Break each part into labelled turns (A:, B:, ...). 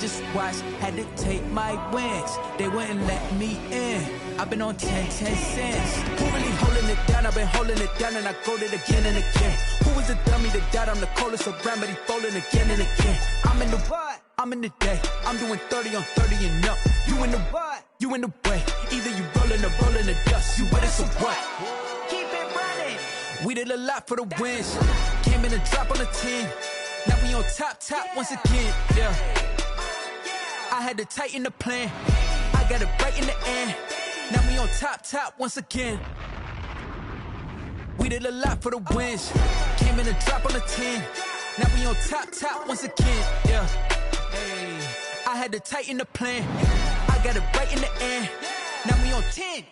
A: just watch, had to take my wins. They wouldn't let me in. I've been on 10 cents. Who really holding it down? I've been holding it down and I go it again and again. Who was the dummy that died? I'm the coldest around, but he falling again and again. I'm in the what? I'm in the day. I'm doing 30 on 30 and up. You in the what? You in the way. Either you rolling or rolling the dust. You with us or what? Keep it running. We did a lot for the wins. Came in and drop on the 10. Now we on top once again. Yeah. I had to tighten the plan. I got it right in the end. Now we on top once again. We did a lot for the wins. Came in and drop on the 10. Now we on top once again. Yeah. Hey. I had to tighten the plan. I got it right in the end. Now we on 10.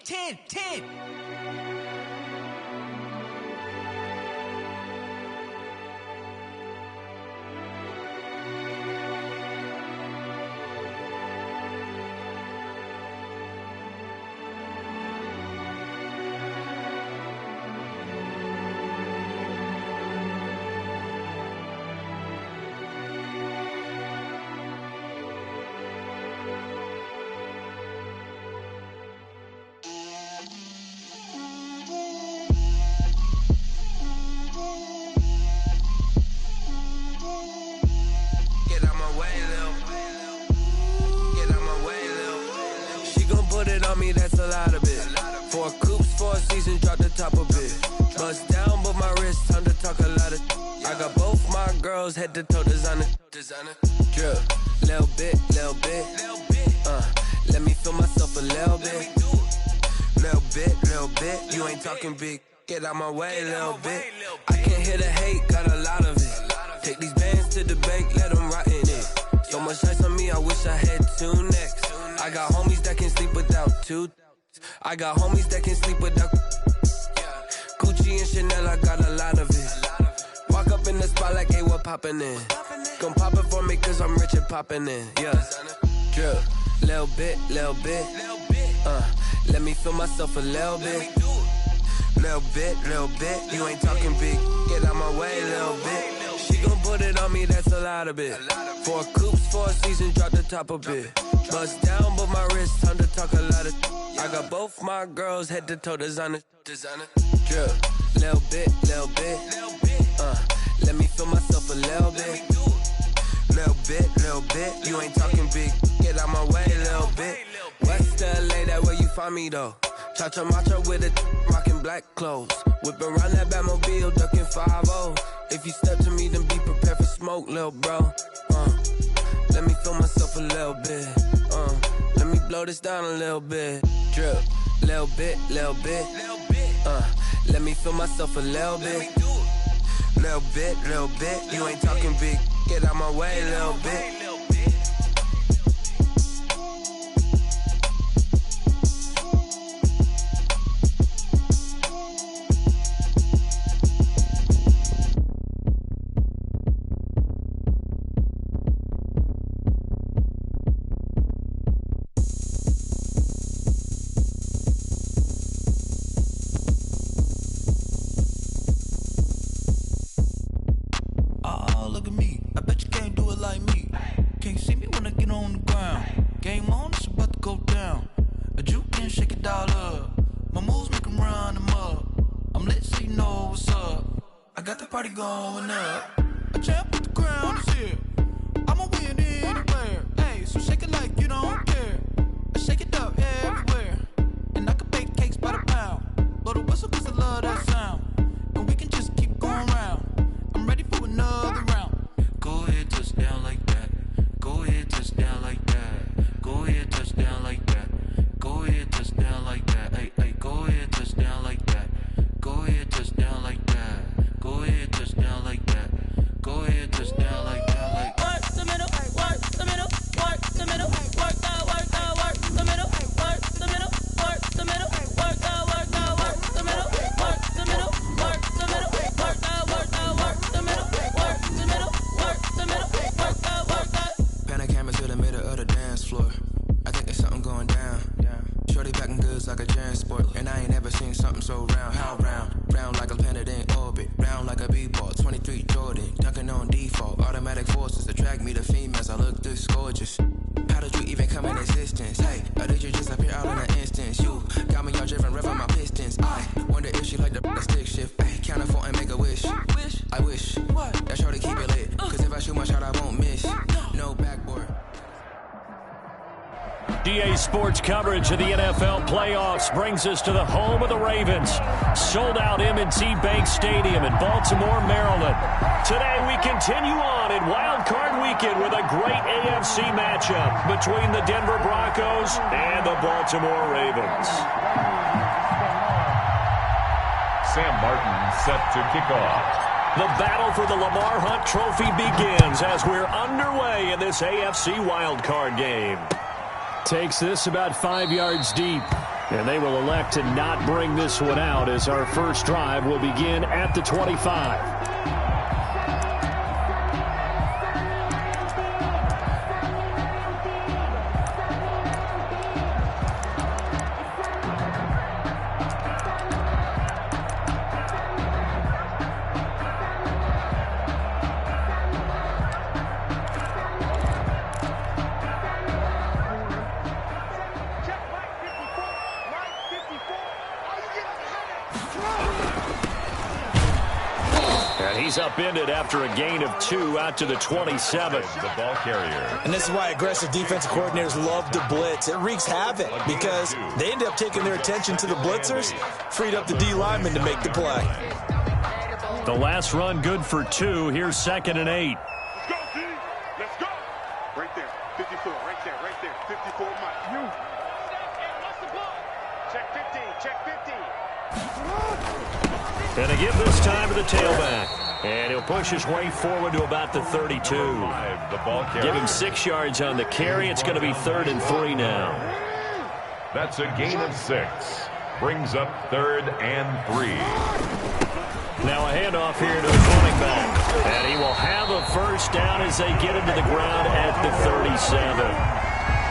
B: That's a lot of it. 4 coops, 4 seasons, drop the top a bit. Bust down, but my wrist, time to talk a lot of. I got both my girls, head to toe designer. Drip, little bit. Let me feel myself a little bit. Little bit. You ain't talking big. Get out my way, little bit. I can't hear the hate, got a lot of it. Take these bands to the bank, let them rot in it. So much ice on me, I wish I had 2 necks. I got homies that can sleep without 2. I got homies that can sleep without Gucci and Chanel, I got a lot of it. Walk up in the spot like, hey, what poppin' in? Gon' pop it for me cause I'm rich and poppin' in. Yeah, drip, little bit. Let me feel myself a little bit. Little bit. You ain't talking big. Get out my way, little bit. She gon' put it on me, that's a lot of it. 4 coops, 4 seasons, drop the top a bit. Bust down, but my wrist, time to talk a lot of. I got both my girls, head to toe designer. Drip, little bit. Let me feel myself a little bit. Little bit. You ain't talking big. Get out my way, little bit. West LA, that where you find me though. Cha-cha matcha with it, rockin' black clothes. Whip around that Batmobile, duckin' 5-0. If you step to me, then be prepared for smoke, lil' bro. Let me feel myself a little bit. Let me blow this down a little bit. Drip, little bit. Let me feel myself a little bit. Little bit. You ain't talking big. Get out my way, little bit.
A: Party going up. A champ with the crown is here. I'ma win anywhere. Hey, so shake it like you don't care. I shake it up everywhere. And I can bake cakes by the pound. Blow the whistle cause I love that sound. And we can just keep going round. I'm ready for another round. Go ahead, touch down like that. Go ahead, touch down like that. Go ahead, touch down like that. Go ahead, touch down like that. Hey, go ahead, touch down like that. Go ahead, touch down like that. Go ahead, touch down like that. Go ahead, touch down like that. Like work the middle, work the middle, work the middle, work the middle, work the middle, work the middle, work the middle, work the middle, work the middle, work the middle, work the middle, work the middle, work the middle, work the.
C: Pan a camera to the middle of the dance floor. I think there's something going down. Shorty packing goods like a transport, and I ain't never seen something so round. How round? Round like a planet in orbit, round like a b-ball. 23 Jordan, dunking on default. Automatic forces attract me to females. I look this gorgeous.
D: EA Sports coverage of the NFL playoffs brings us to the home of the Ravens. Sold out M&T Bank Stadium in Baltimore, Maryland. Today we continue on in Wild Card Weekend with a great AFC matchup between the Denver Broncos and the Baltimore Ravens.
E: Sam Martin set to kick off.
D: The battle for the Lamar Hunt Trophy begins as we're underway in this AFC wildcard game. Takes this about 5 yards deep, and they will elect to not bring this one out as our first drive will begin at the 25. He's upended after a gain of 2 out to the 27.
E: The ball carrier.
F: And this is why aggressive defensive coordinators love to blitz. It wreaks havoc because they end up taking their attention to the blitzers, freed up the D lineman to make the play.
D: The last run good for 2. Here's 2nd and 8.
G: Let's go, D. Let's go. Right there. 54. Right there. 54, Mike. You. What's the ball? Check 15. Check 15.
D: And again this time to the tailback. And he'll push his way forward to about the 32.
E: The ball carrier.
D: Give him 6 yards on the carry. It's going to be 3rd and 3 now.
E: That's a gain of 6. Brings up 3rd and 3.
D: Now a handoff here to the running back. And he will have a first down as they get into the ground at the 37.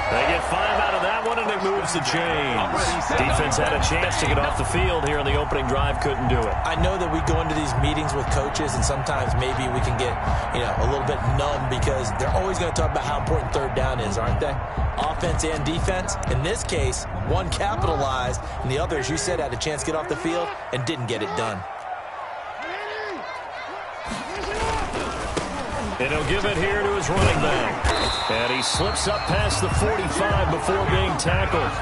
D: They get 5 out of that one, and it moves the chains. Defense had a chance to get off the field here in the opening drive, couldn't do it.
F: I know that we go into these meetings with coaches, and sometimes maybe we can get, a little bit numb because they're always going to talk about how important 3rd down is, aren't they? Offense and defense. In this case, one capitalized, and the other, as you said, had a chance to get off the field and didn't get it done.
D: And he'll give it here to his running back. And he slips up past the 45 before being tackled.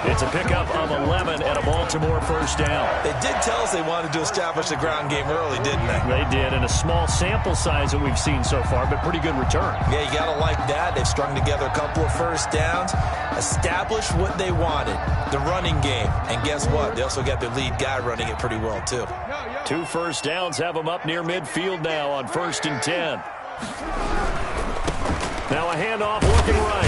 D: It's a pickup of 11 and a Baltimore first down.
F: They did tell us they wanted to establish the ground game early, didn't they?
D: They did, in a small sample size that we've seen so far, but pretty good return.
F: Yeah, you got to like that. They've strung together a couple of first downs, established what they wanted, the running game. And guess what? They also got their lead guy running it pretty well, too.
D: 2 first downs have them up near midfield now on 1st and 10. Now a handoff looking right.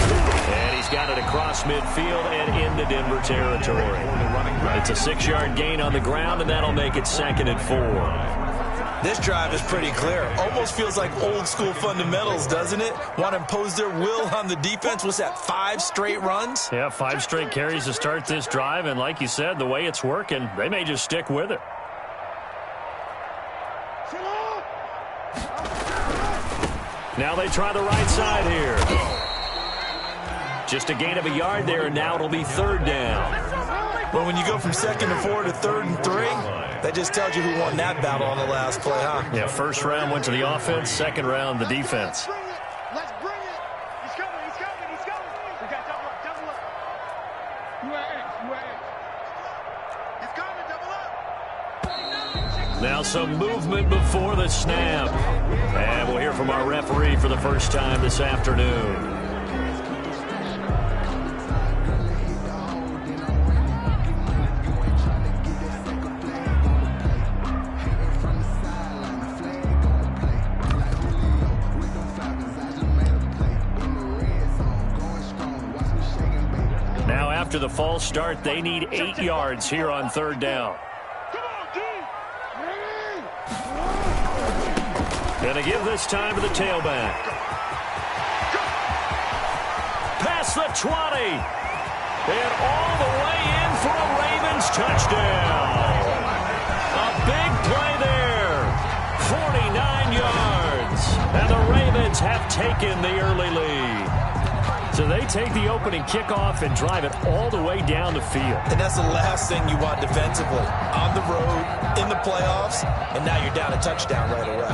D: And he's got it across midfield and into Denver territory. It's a 6-yard gain on the ground, and that'll make it 2nd and 4.
F: This drive is pretty clear. Almost feels like old school fundamentals, doesn't it? Want to impose their will on the defense. What's that, 5 straight runs?
D: Yeah, 5 straight carries to start this drive. And like you said, the way it's working, they may just stick with it. Now they try the right side here. Just a gain of a yard there, and now it'll be 3rd down.
F: But when you go from 2nd and 4 to 3rd and 3, that just tells you who won that battle on the last play, huh?
D: Yeah, first round went to the offense, 2nd round the defense.
G: Let's bring it. He's coming. We got double up. You are X. He's coming, double up.
D: Now some movement before the snap. And we'll hear from our referee for the first time this afternoon. Now after the false start, they need 8 yards here on 3rd down. And to give this time to the tailback. Past the 20. And all the way in for a Ravens touchdown. A big play there. 49 yards. And the Ravens have taken the early lead. So they take the opening kickoff and drive it all the way down the field.
F: And that's the last thing you want defensively. On the road, in the playoffs, and now you're down a touchdown right away.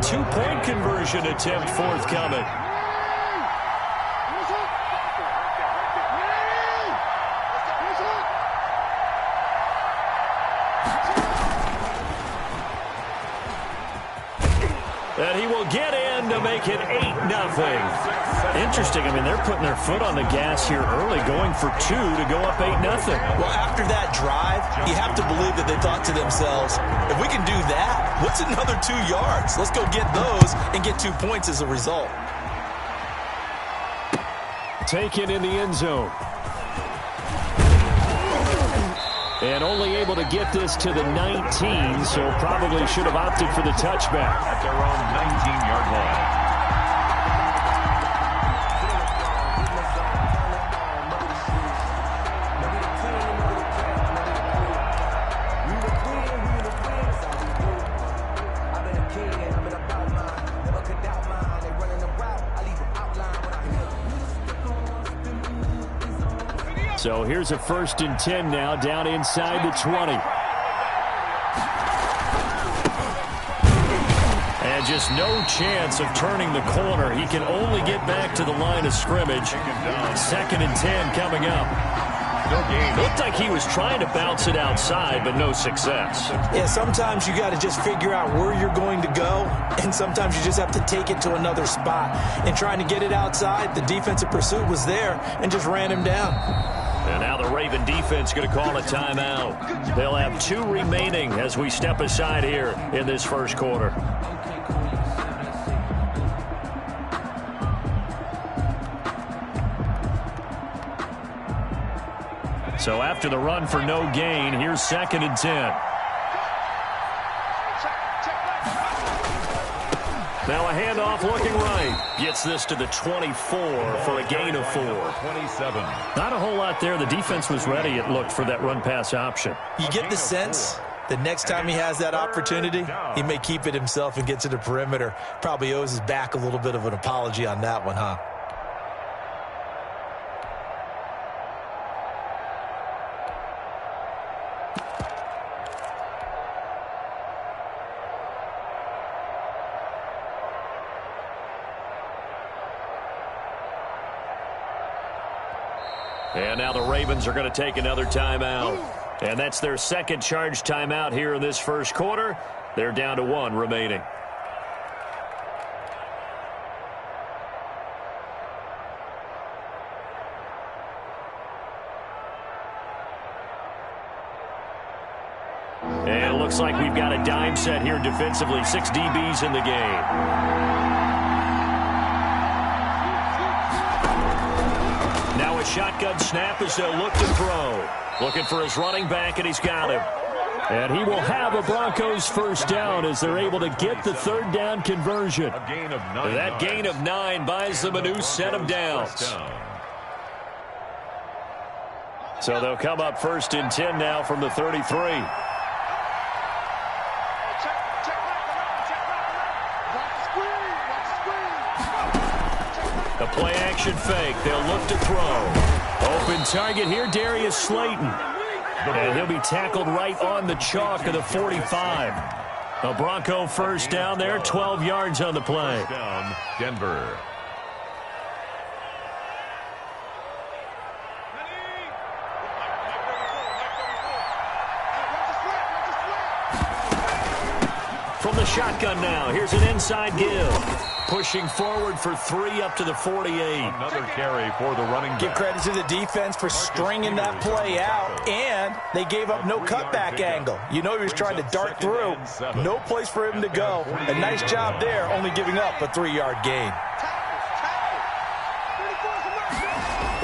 D: two-point conversion attempt forthcoming. And he will get in to make it 8-0. Interesting. I mean, they're putting their foot on the gas here early, going for 2 to go up 8-0.
F: Well, after that drive, you have to believe that they thought to themselves, if we can do that, what's another 2 yards? Let's go get those and get 2 points as a result.
D: Taken in the end zone. And only able to get this to the 19, so probably should have opted for the touchback.
E: At their own 19-yard line.
D: So here's a 1st and 10 now, down inside the 20. And just no chance of turning the corner. He can only get back to the line of scrimmage. 2nd and 10 coming up. Looked like he was trying to bounce it outside, but no success.
F: Yeah, sometimes you got to just figure out where you're going to go, and sometimes you just have to take it to another spot. And trying to get it outside, the defensive pursuit was there and just ran him down.
D: And now the Raven defense going to call a timeout. They'll have 2 remaining as we step aside here in this first quarter. So after the run for no gain, here's 2nd and 10. Now a handoff looking right. Gets this to the 24 for a gain of 4.
E: 27.
D: Not a whole lot there. The defense was ready, it looked, for that run-pass option.
F: You get the sense the next time he has that opportunity, he may keep it himself and get to the perimeter. Probably owes his back a little bit of an apology on that one, huh?
D: And now the Ravens are going to take another timeout. And that's their 2nd charge timeout here in this first quarter. They're down to 1 remaining. And it looks like we've got a dime set here defensively. 6 DBs in the game. Now a shotgun snap as they'll look to throw. Looking for his running back, and he's got him. And he will have a Broncos first down as they're able to get the 3rd down conversion.
E: A gain of 9.
D: That gain of 9 buys them a new set of downs. So they'll come up 1st and 10 now from the 33. The play-action fake. They'll look to throw. Open target here, Darius Slayton. And he'll be tackled right on the chalk of the 45. A Bronco first down there, 12 yards on the play.
E: First down, Denver.
D: From the shotgun now, here's an inside give. Pushing forward for 3 up to the 48.
E: Another carry for the running back.
F: Give credit to the defense for stringing that play out, and they gave up no cutback angle. You know he was trying to dart through. No place for him to go. A nice job there, only giving up a 3-yard gain.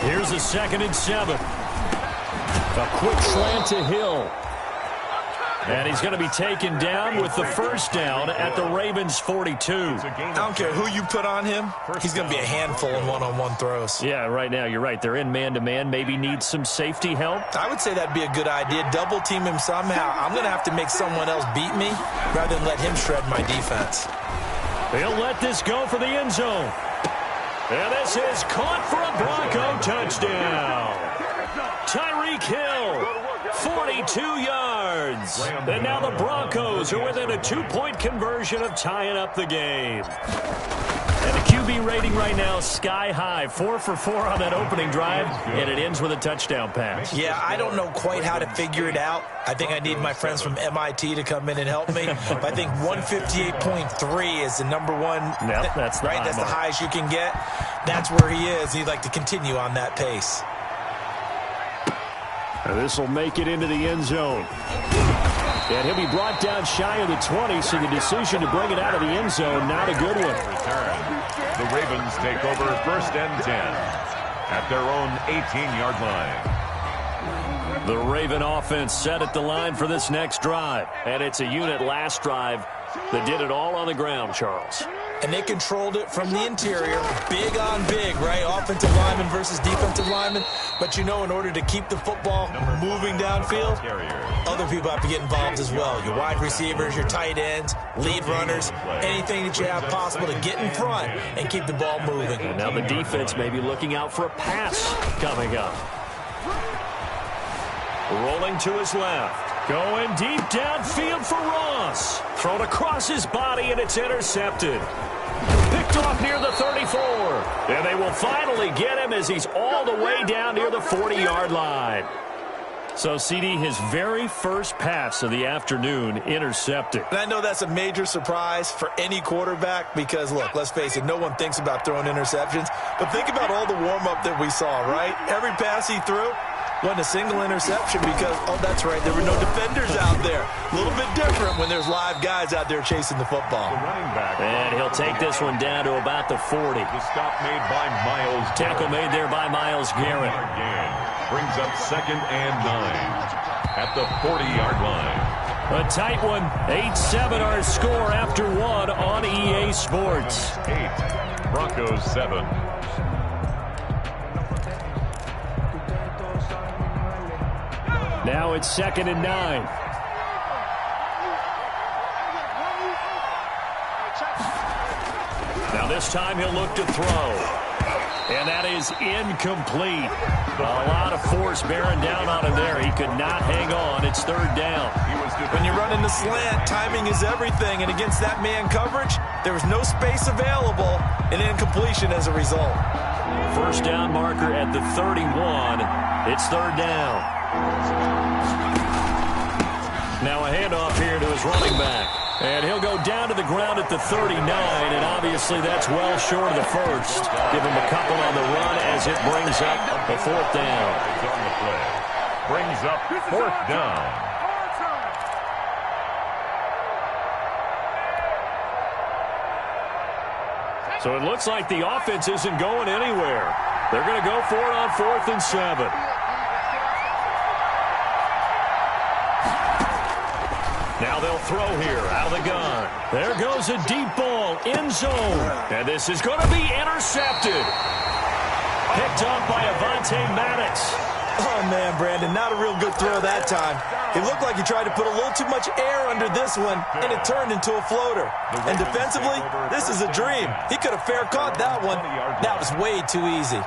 D: Here's a 2nd and 7. A quick slant to Hill. And he's going to be taken down with the first down at the Ravens' 42.
F: I don't care who you put on him. He's going to be a handful in one-on-one throws.
D: Yeah, right now, you're right. They're in man-to-man. Maybe need some safety help.
F: I would say that'd be a good idea. Double team him somehow. I'm going to have to make someone else beat me rather than let him shred my defense.
D: He'll let this go for the end zone. And this is caught for a Bronco touchdown. Tyreek Hill, 42 yards. yards. And now the Broncos are within a 2-point conversion of tying up the game. And the QB rating right now, sky high. 4 for 4 on that opening drive, and it ends with a touchdown pass.
F: Yeah, I don't know quite how to figure it out. I think I need my friends from MIT to come in and help me. But I think 158.3 is the number one.
D: Yep, that's the
F: right. That's the highest you can get. That's where he is. He'd like to continue on that pace.
D: This will make it into the end zone. And he'll be brought down shy of the 20, so the decision to bring it out of the end zone, not a good one.
E: Return. The Ravens take over 1st and 10 at their own 18-yard line.
D: The Raven offense set at the line for this next drive. And it's a unit last drive that did it all on the ground, Charles.
F: And they controlled it from the interior, big on big, right? Offensive lineman versus defensive lineman. But, you know, in order to keep the football moving downfield, other people have to get involved as well. Your wide receivers, your tight ends, lead runners, anything that you have possible to get in front and keep the ball moving.
D: And now the defense may be looking out for a pass coming up. Rolling to his left. Going deep downfield for Ross. Thrown across his body, and it's intercepted. Picked off near the 34. And they will finally get him as he's all the way down near the 40-yard line. So, CD, his very first pass of the afternoon intercepted.
F: And I know that's a major surprise for any quarterback because, look, let's face it, no one thinks about throwing interceptions. But think about all the warm-up that we saw, right? Every pass he threw wasn't a single interception because, oh, that's right, there were no defenders out there. A little bit different when there's live guys out there chasing the football.
E: The running back.
D: And he'll take this one down to about the 40.
E: The stop made by Myles.
D: Tackle made there by Myles Garrett.
E: Brings up 2nd and 9 at the 40-yard line.
D: A tight one. 8-7 our score after one on EA Sports.
E: 8. Broncos 7.
D: Now it's 2nd and 9. Now this time he'll look to throw. And that is incomplete. A lot of force bearing down on him there. He could not hang on. It's 3rd down.
F: When you're running the slant, timing is everything. And against that man coverage, there was no space available and incompletion as a result.
D: 1st down marker at the 31. It's 3rd down. Now a handoff here to his running back. And he'll go down to the ground at the 39, and obviously that's well short of the first. Give him a couple on the run as it brings up the 4th down.
E: On the play. Brings up 4th down.
D: So it looks like the offense isn't going anywhere. They're going to go for it on 4th and 7. Now they'll throw here out of the gun. There goes a deep ball, end zone. And this is going to be intercepted. Picked up by Avonte Maddox.
F: Oh, man, Brandon, not a real good throw that time. It looked like he tried to put a little too much air under this one, and it turned into a floater. And defensively, this is a dream. He could have fair caught that one. That was way too easy.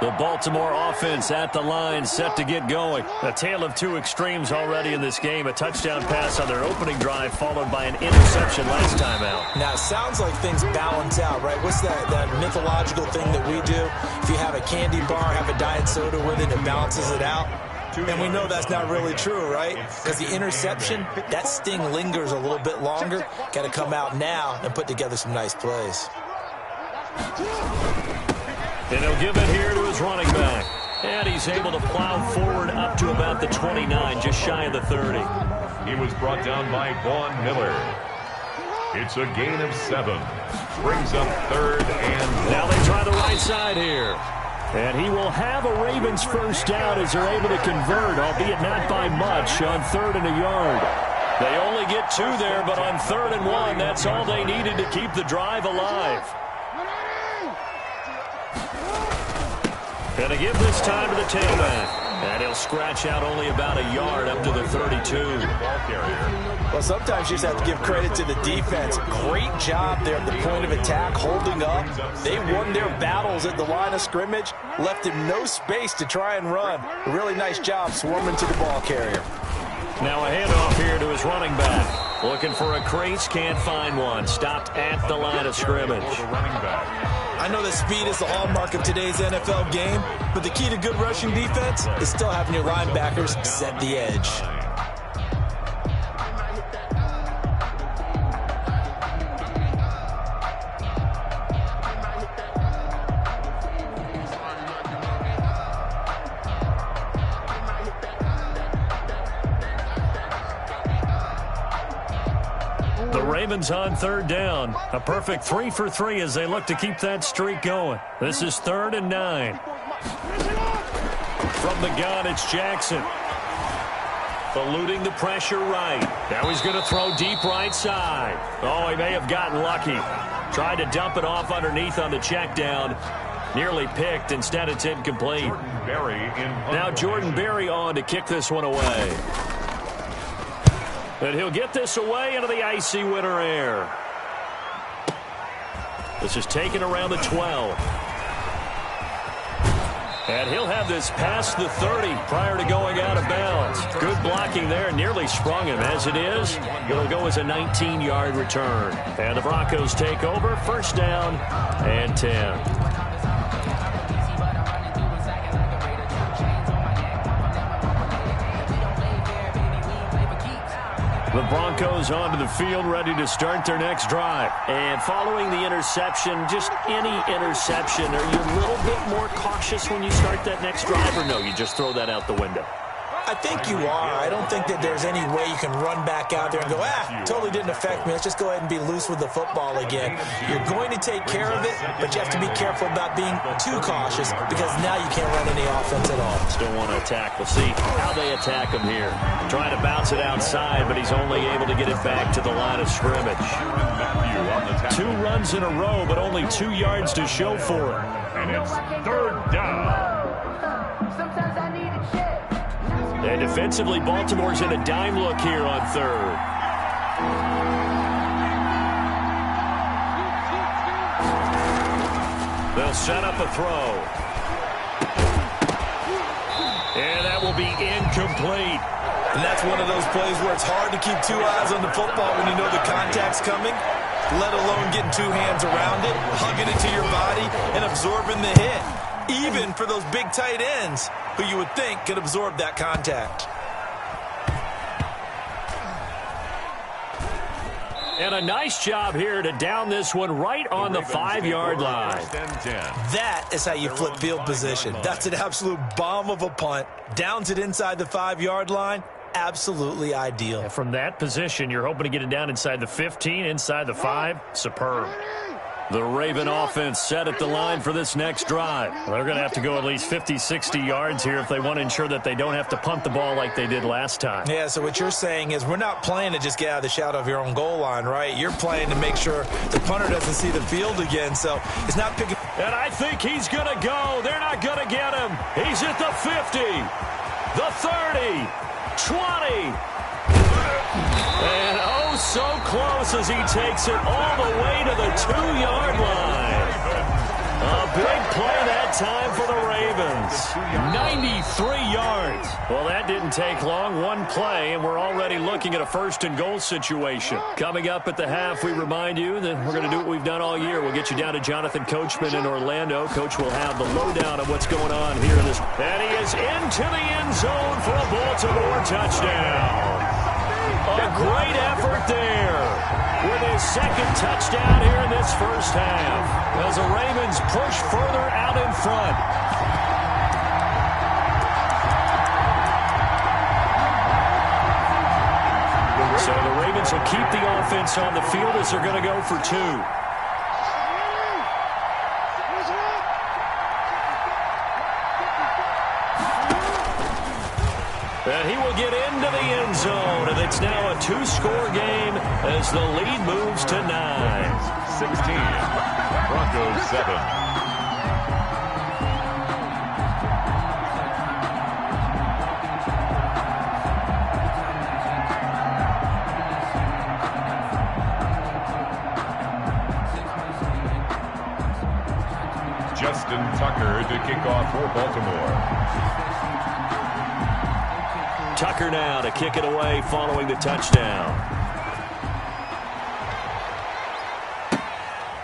D: The Baltimore offense at the line, set to get going. A tale of two extremes already in this game. A touchdown pass on their opening drive, followed by an interception last time out.
F: Now, it sounds like things balance out, right? What's that mythological thing that we do? If you have a candy bar, have a diet soda with it, it balances it out. And we know that's not really true, right? Because the interception, that sting lingers a little bit longer. Got to come out now and put together some nice plays.
D: And he'll give it here to his running back. And he's able to plow forward up to about the 29, just shy of the 30.
E: He was brought down by Vaughn Miller. It's a gain of 7. Brings up 3rd and 1.
D: Now they try the right side here. And he will have a Ravens first down as they're able to convert, albeit not by much, on 3rd and a yard. They only get 2 there, but on 3rd and 1, that's all they needed to keep the drive alive. Going to give this time to the tailback. And he'll scratch out only about a yard up to the 32.
F: Well, sometimes you just have to give credit to the defense. Great job there at the point of attack, holding up. They won their battles at the line of scrimmage, left him no space to try and run. A really nice job swarming to the ball carrier.
D: Now a handoff here to his running back. Looking for a crease, can't find one. Stopped at the line of scrimmage.
F: I know that speed is the hallmark of today's NFL game, but the key to good rushing defense is still having your linebackers set the edge.
D: Ravens on third down. A perfect 3 for 3 as they look to keep that streak going. This is 3rd and 9. From the gun, it's Jackson. Eluding the pressure right. Now he's going to throw deep right side. Oh, he may have gotten lucky. Tried to dump it off underneath on the check down. Nearly picked. Instead, it's incomplete. Now Jordan Berry on to kick this one away. And he'll get this away into the icy winter air. This is taken around the 12. And he'll have this past the 30 prior to going out of bounds. Good blocking there. Nearly sprung him. As it is, it'll go as a 19-yard return. And the Broncos take over. First down and 10. The Broncos onto the field, ready to start their next drive. And following the interception, just any interception, are you a little bit more cautious when you start that next drive, or no, you just throw that out the window?
F: I think you are. I don't think that there's any way you can run back out there and go, totally didn't affect me. Let's just go ahead and be loose with the football again. You're going to take care of it, but you have to be careful about being too cautious because now you can't run any offense at all.
D: Still want to attack. We'll see how they attack him here. Trying to bounce it outside, but he's only able to get it back to the line of scrimmage. 2 runs in a row, but only 2 yards to show for it.
E: And it's 3rd down.
D: And defensively, Baltimore's in a dime look here on 3rd. They'll set up a throw. And that will be incomplete.
F: And that's one of those plays where it's hard to keep 2 eyes on the football when you know the contact's coming, let alone getting 2 hands around it, hugging it to your body, and absorbing the hit. Even for those big tight ends who you would think could absorb that contact.
D: And a nice job here to down this one right on the 5-yard line.
F: That is how you flip field position. That's an absolute bomb of a punt. Downs it inside the 5-yard line. Absolutely ideal.
D: And from that position, you're hoping to get it down inside the 15, inside the 5. Superb. The Raven offense set at the line for this next drive. They're going to have to go at least 50, 60 yards here if they want to ensure that they don't have to punt the ball like they did last time.
F: Yeah, so what you're saying is we're not playing to just get out of the shadow of your own goal line, right? You're playing to make sure the punter doesn't see the field again, so it's not picking.
D: And I think he's going to go. They're not going to get him. He's at the 50, the 30, 20. And oh, so close as he takes it all the way to the 2-yard line. A big play that time for the Ravens. 93 yards. Well, that didn't take long. 1 play, and we're already looking at a 1st and goal situation. Coming up at the half, we remind you that we're going to do what we've done all year. We'll get you down to Jonathan Coachman in Orlando. Coach will have the lowdown of what's going on here in this. And he is into the end zone for a Baltimore touchdown. A great effort there with his 2nd touchdown here in this first half as the Ravens push further out in front. So the Ravens will keep the offense on the field as they're going to go for 2. And he will get into the end zone, and it's now a 2-score game as the lead moves to 9.
E: 16, Broncos 7. Justin Tucker to kick off for Baltimore.
D: Tucker now to kick it away following the touchdown.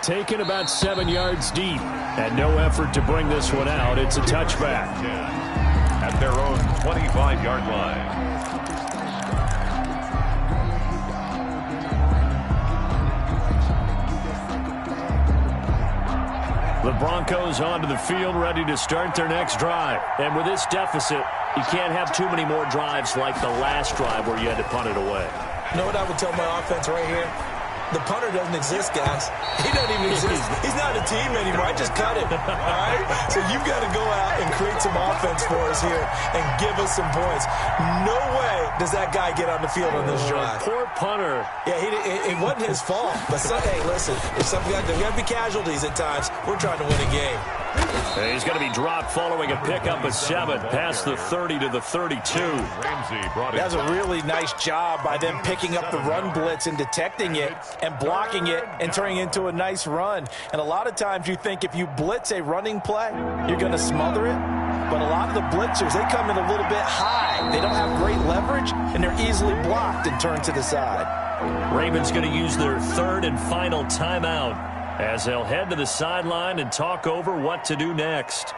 D: Taken about 7 yards deep, and no effort to bring this one out. It's a touchback.
E: At their own 25-yard line.
D: The Broncos onto the field, ready to start their next drive. And with this deficit, you can't have too many more drives like the last drive where you had to punt it away.
F: You know what I would tell my offense right here? The punter doesn't exist, guys. He doesn't even exist. He's not a team anymore. I just cut him. All right? So you've got to go out and create some offense for us here and give us some points. No way does that guy get on the field on this drive.
D: Poor punter.
F: Yeah, it wasn't his fault. But, hey, listen, if something got to be casualties at times, we're trying to win a game.
D: He's going to be dropped following a pickup of 7 past the 30 to the 32.
F: That's a really nice job by them picking up the run blitz and detecting it and blocking it and turning it into a nice run. And a lot of times you think if you blitz a running play, you're going to smother it. But a lot of the blitzers, they come in a little bit high. They don't have great leverage, and they're easily blocked and turned to the side.
D: Ravens going to use their third and final timeout as they'll head to the sideline and talk over what to do next.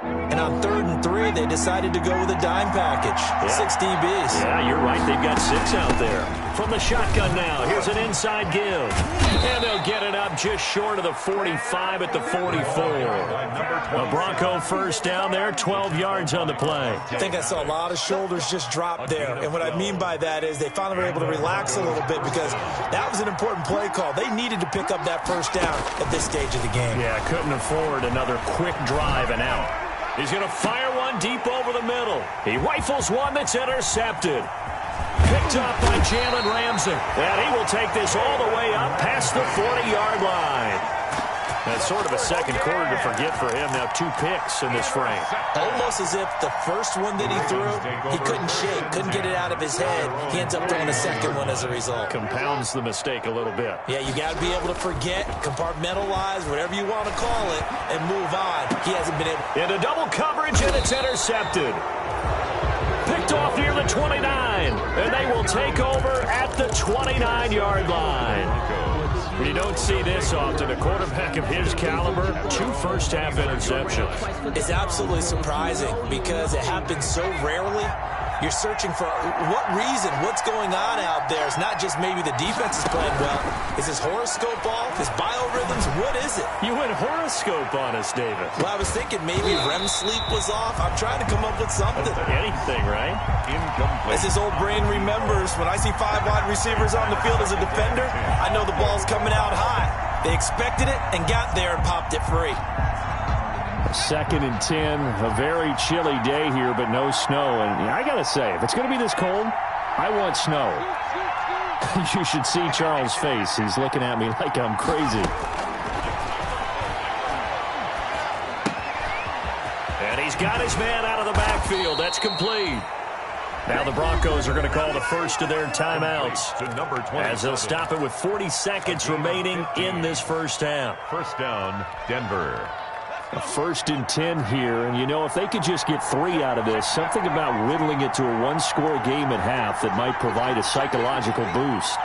F: And on 3rd and 3, they decided to go with a dime package. Yeah. 6 DBs.
D: Yeah, you're right. They've got 6 out there. From the shotgun now, here's an inside give. And they'll get it up just short of the 45 at the 44. A Bronco first down there, 12 yards on the play.
F: I think I saw a lot of shoulders just drop there. And what I mean by that is they finally were able to relax a little bit because that was an important play call. They needed to pick up that first down at this stage of the game.
D: Yeah, couldn't afford another quick drive and out. He's going to fire one deep over the middle. He rifles one that's intercepted. Picked up by Jalen Ramsey. And he will take this all the way up past the 40-yard line. That's sort of a second quarter to forget for him. Now 2 picks in this frame.
F: Almost as if the first one that he threw, he couldn't shake, couldn't get it out of his head. He ends up throwing a second one as a result.
D: Compounds the mistake a little bit.
F: Yeah, you got to be able to forget, compartmentalize, whatever you want to call it, and move on. He hasn't been able.
D: Into double coverage, and it's intercepted. Picked off near the 29, and they will take over at the 29-yard line. You don't see this often. A quarterback of his caliber, 2 first-half interceptions.
F: It's absolutely surprising because it happens so rarely. You're searching for what reason, what's going on out there. It's not just maybe the defense is playing well. Is his horoscope off? His biorhythms? What is it?
D: You went horoscope on us, David.
F: Well, I was thinking maybe REM sleep was off. I'm trying to come up with something.
D: Anything, right?
F: As his old brain remembers, when I see 5 wide receivers on the field as a defender, I know the ball's coming out high. They expected it and got there and popped it free.
D: 2nd and 10, a very chilly day here, but no snow. And I got to say, if it's going to be this cold, I want snow. You should see Charles' face. He's looking at me like I'm crazy. And he's got his man out of the backfield. That's complete. Now the Broncos are going to call the first of their timeouts as they'll stop it with 40 seconds remaining in this first half.
E: First down, Denver.
D: A 1st and 10 here, and you know, if they could just get 3 out of this, something about whittling it to a 1-score game at half that might provide a psychological boost.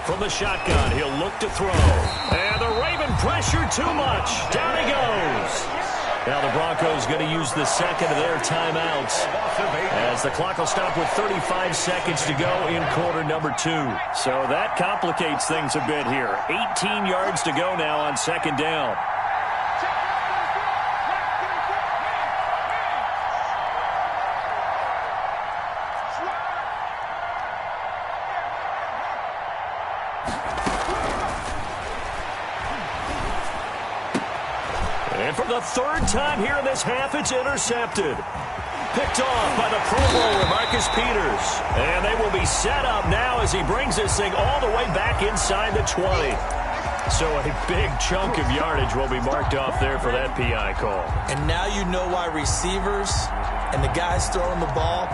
D: From the shotgun, he'll look to throw. And the Raven pressure too much. Down he goes. Now the Broncos going to use the second of their timeouts as the clock will stop with 35 seconds to go in quarter number 2. So that complicates things a bit here. 18 yards to go now on 2nd down. And for the 3rd time here in this half, it's intercepted. Picked off by the Pro Bowler, Marcus Peters. And they will be set up now as he brings this thing all the way back inside the 20. So a big chunk of yardage will be marked off there for that PI call.
F: And now you know why receivers and the guys throwing the ball,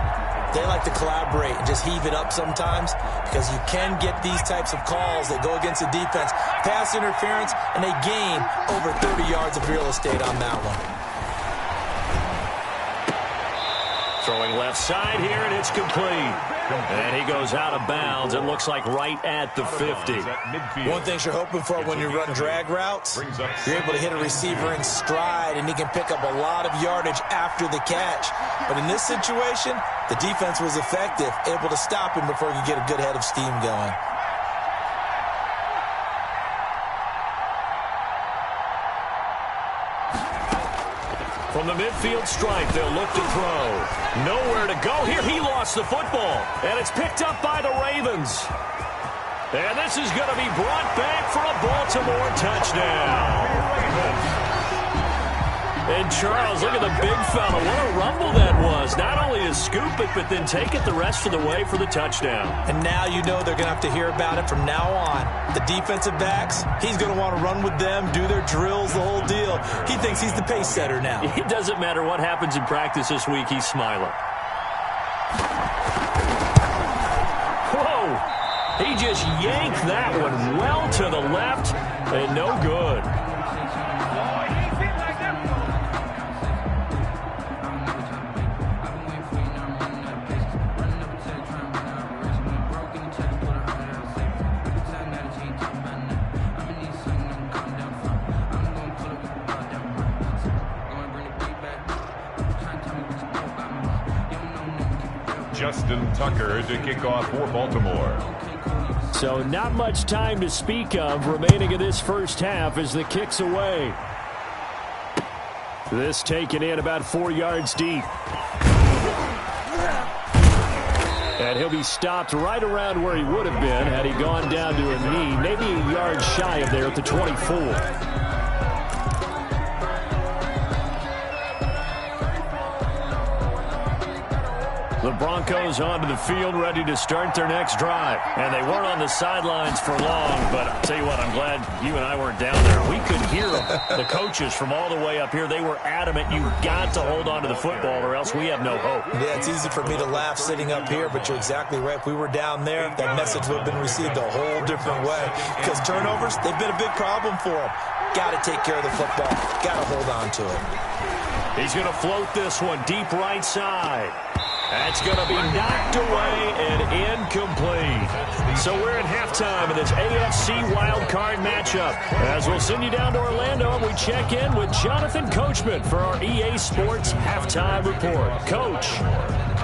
F: they like to collaborate and just heave it up sometimes because you can get these types of calls that go against the defense. Pass interference, and they gain over 30 yards of real estate on that one.
D: Throwing left side here, and it's complete. And he goes out of bounds. It looks like right at the 50.
F: One thing you're hoping for when you run drag routes, you're able to hit a receiver in stride, and he can pick up a lot of yardage after the catch. But in this situation, the defense was effective, able to stop him before he could get a good head of steam going.
D: From the midfield stripe, they'll look to throw. Nowhere to go here. He lost the football. And it's picked up by the Ravens. And this is going to be brought back for a Baltimore touchdown. And Charles, look at the big fella. What a rumble that was. Not only to scoop it, but then take it the rest of the way for the touchdown.
F: And now you know they're going to have to hear about it from now on. The defensive backs, he's going to want to run with them, do their drills, the whole deal. He thinks he's the pace setter now.
D: It doesn't matter what happens in practice this week, he's smiling. Whoa! He just yanked that one well to the left, and no good.
E: Justin Tucker to kick off for Baltimore.
D: So not much time to speak of remaining in this first half as the kick's away. This taken in about 4 yards deep. And he'll be stopped right around where he would have been had he gone down to a knee, maybe a yard shy of there at the 24. The Broncos onto the field, ready to start their next drive. And they weren't on the sidelines for long, but I'll tell you what, I'm glad you and I weren't down there. We could hear them. The coaches from all the way up here, they were adamant, you've got to hold on to the football or else we have no hope.
F: Yeah, it's easy for me to laugh sitting up here, but you're exactly right. If we were down there, that message would have been received a whole different way. Because turnovers, they've been a big problem for them. Got to take care of the football. Got to hold on to it.
D: He's going to float this one deep right side. That's going to be knocked away and incomplete. So we're at halftime of this AFC wildcard matchup. As we'll send you down to Orlando, and we check in with Jonathan Coachman for our EA Sports Halftime Report. Coach,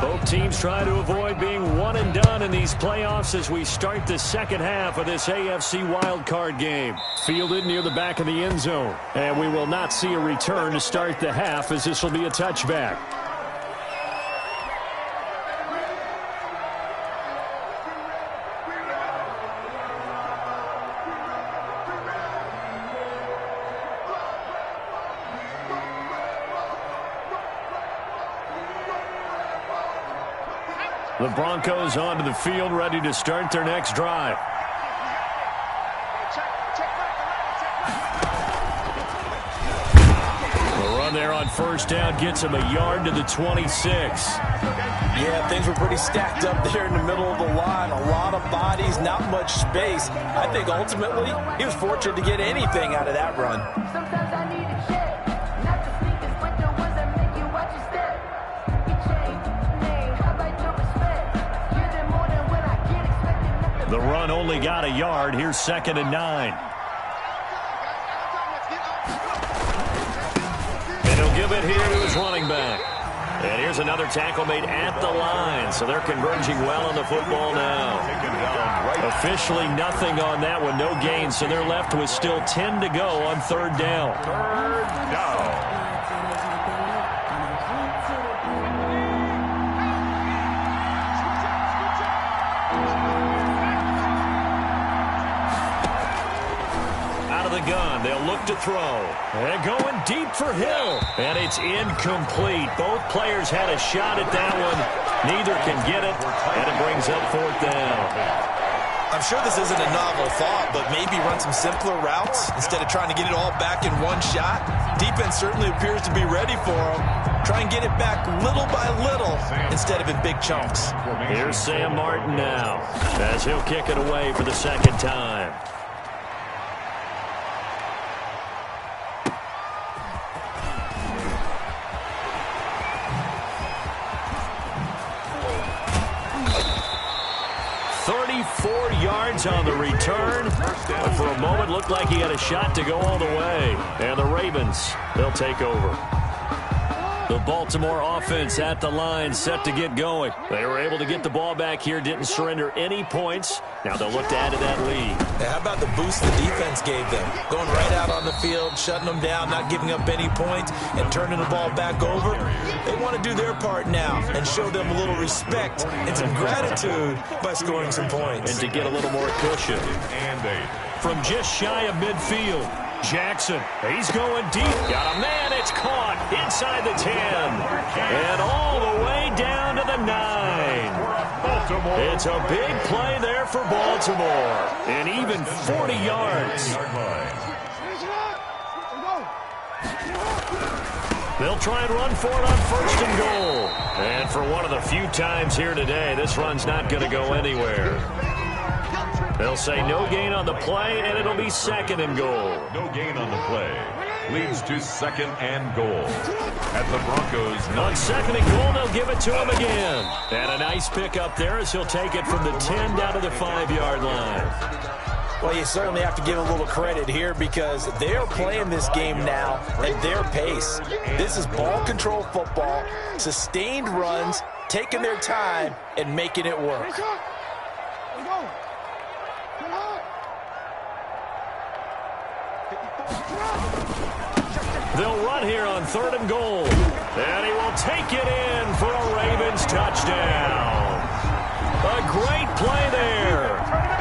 D: both teams try to avoid being one and done in these playoffs as we start the second half of this AFC wildcard game. Fielded near the back of the end zone. And we will not see a return to start the half as this will be a touchback. The Broncos onto the field, ready to start their next drive. The run there on first down gets him a yard to the 26.
F: Yeah, things were pretty stacked up there in the middle of the line. A lot of bodies, not much space. I think ultimately he was fortunate to get anything out of that run.
H: Sometimes I need a check, not the sneakers, but the ones that make you watch your step. You change name, how about your respect? You did more than what I get expected.
D: The run only got a yard. Here's 2nd and 9. And he'll give it here to his running back. And here's another tackle made at the line. So they're converging well on the football now. Officially nothing on that one, no gain. So they're left with still 10 to go on 3rd down.
E: 3rd down.
D: Gun. They'll look to throw. And going deep for Hill. And it's incomplete. Both players had a shot at that one. Neither can get it. And it brings up 4th down.
F: I'm sure this isn't a novel thought, but maybe run some simpler routes instead of trying to get it all back in one shot. Defense certainly appears to be ready for them. Try and get it back little by little instead of in big chunks.
D: Here's Sam Martin now as he'll kick it away for the second time. Yards on the return, but for a moment looked like he had a shot to go all the way. And the Ravens, they'll take over. The Baltimore offense at the line, set to get going. They were able to get the ball back here, didn't surrender any points. Now they'll look to add to that lead.
F: How about the boost the defense gave them? Going right out on the field, shutting them down, not giving up any points, and turning the ball back over. They want to do their part now and show them a little respect and some gratitude by scoring some points.
D: And to get a little more cushion. From just shy of midfield, Jackson, he's going deep. Got a man, it's caught inside the 10. And all the way down to the 9. It's a big play there for Baltimore. And even 40 yards. They'll try and run for it on 1st and goal. And for one of the few times here today, this run's not going to go anywhere. They'll say no gain on the play, and it'll be 2nd and goal.
E: No gain on the play. Leads to 2nd and goal. At the Broncos.
D: On 2nd and goal, they'll give it to him again. And a nice pick up there as he'll take it from the 10 down to the 5-yard line.
F: Well, you certainly have to give a little credit here because they're playing this game now at their pace. This is ball control football, sustained runs, taking their time, and making it work.
D: They'll run here on 3rd and goal. And he will take it in for a Ravens touchdown. A great play there.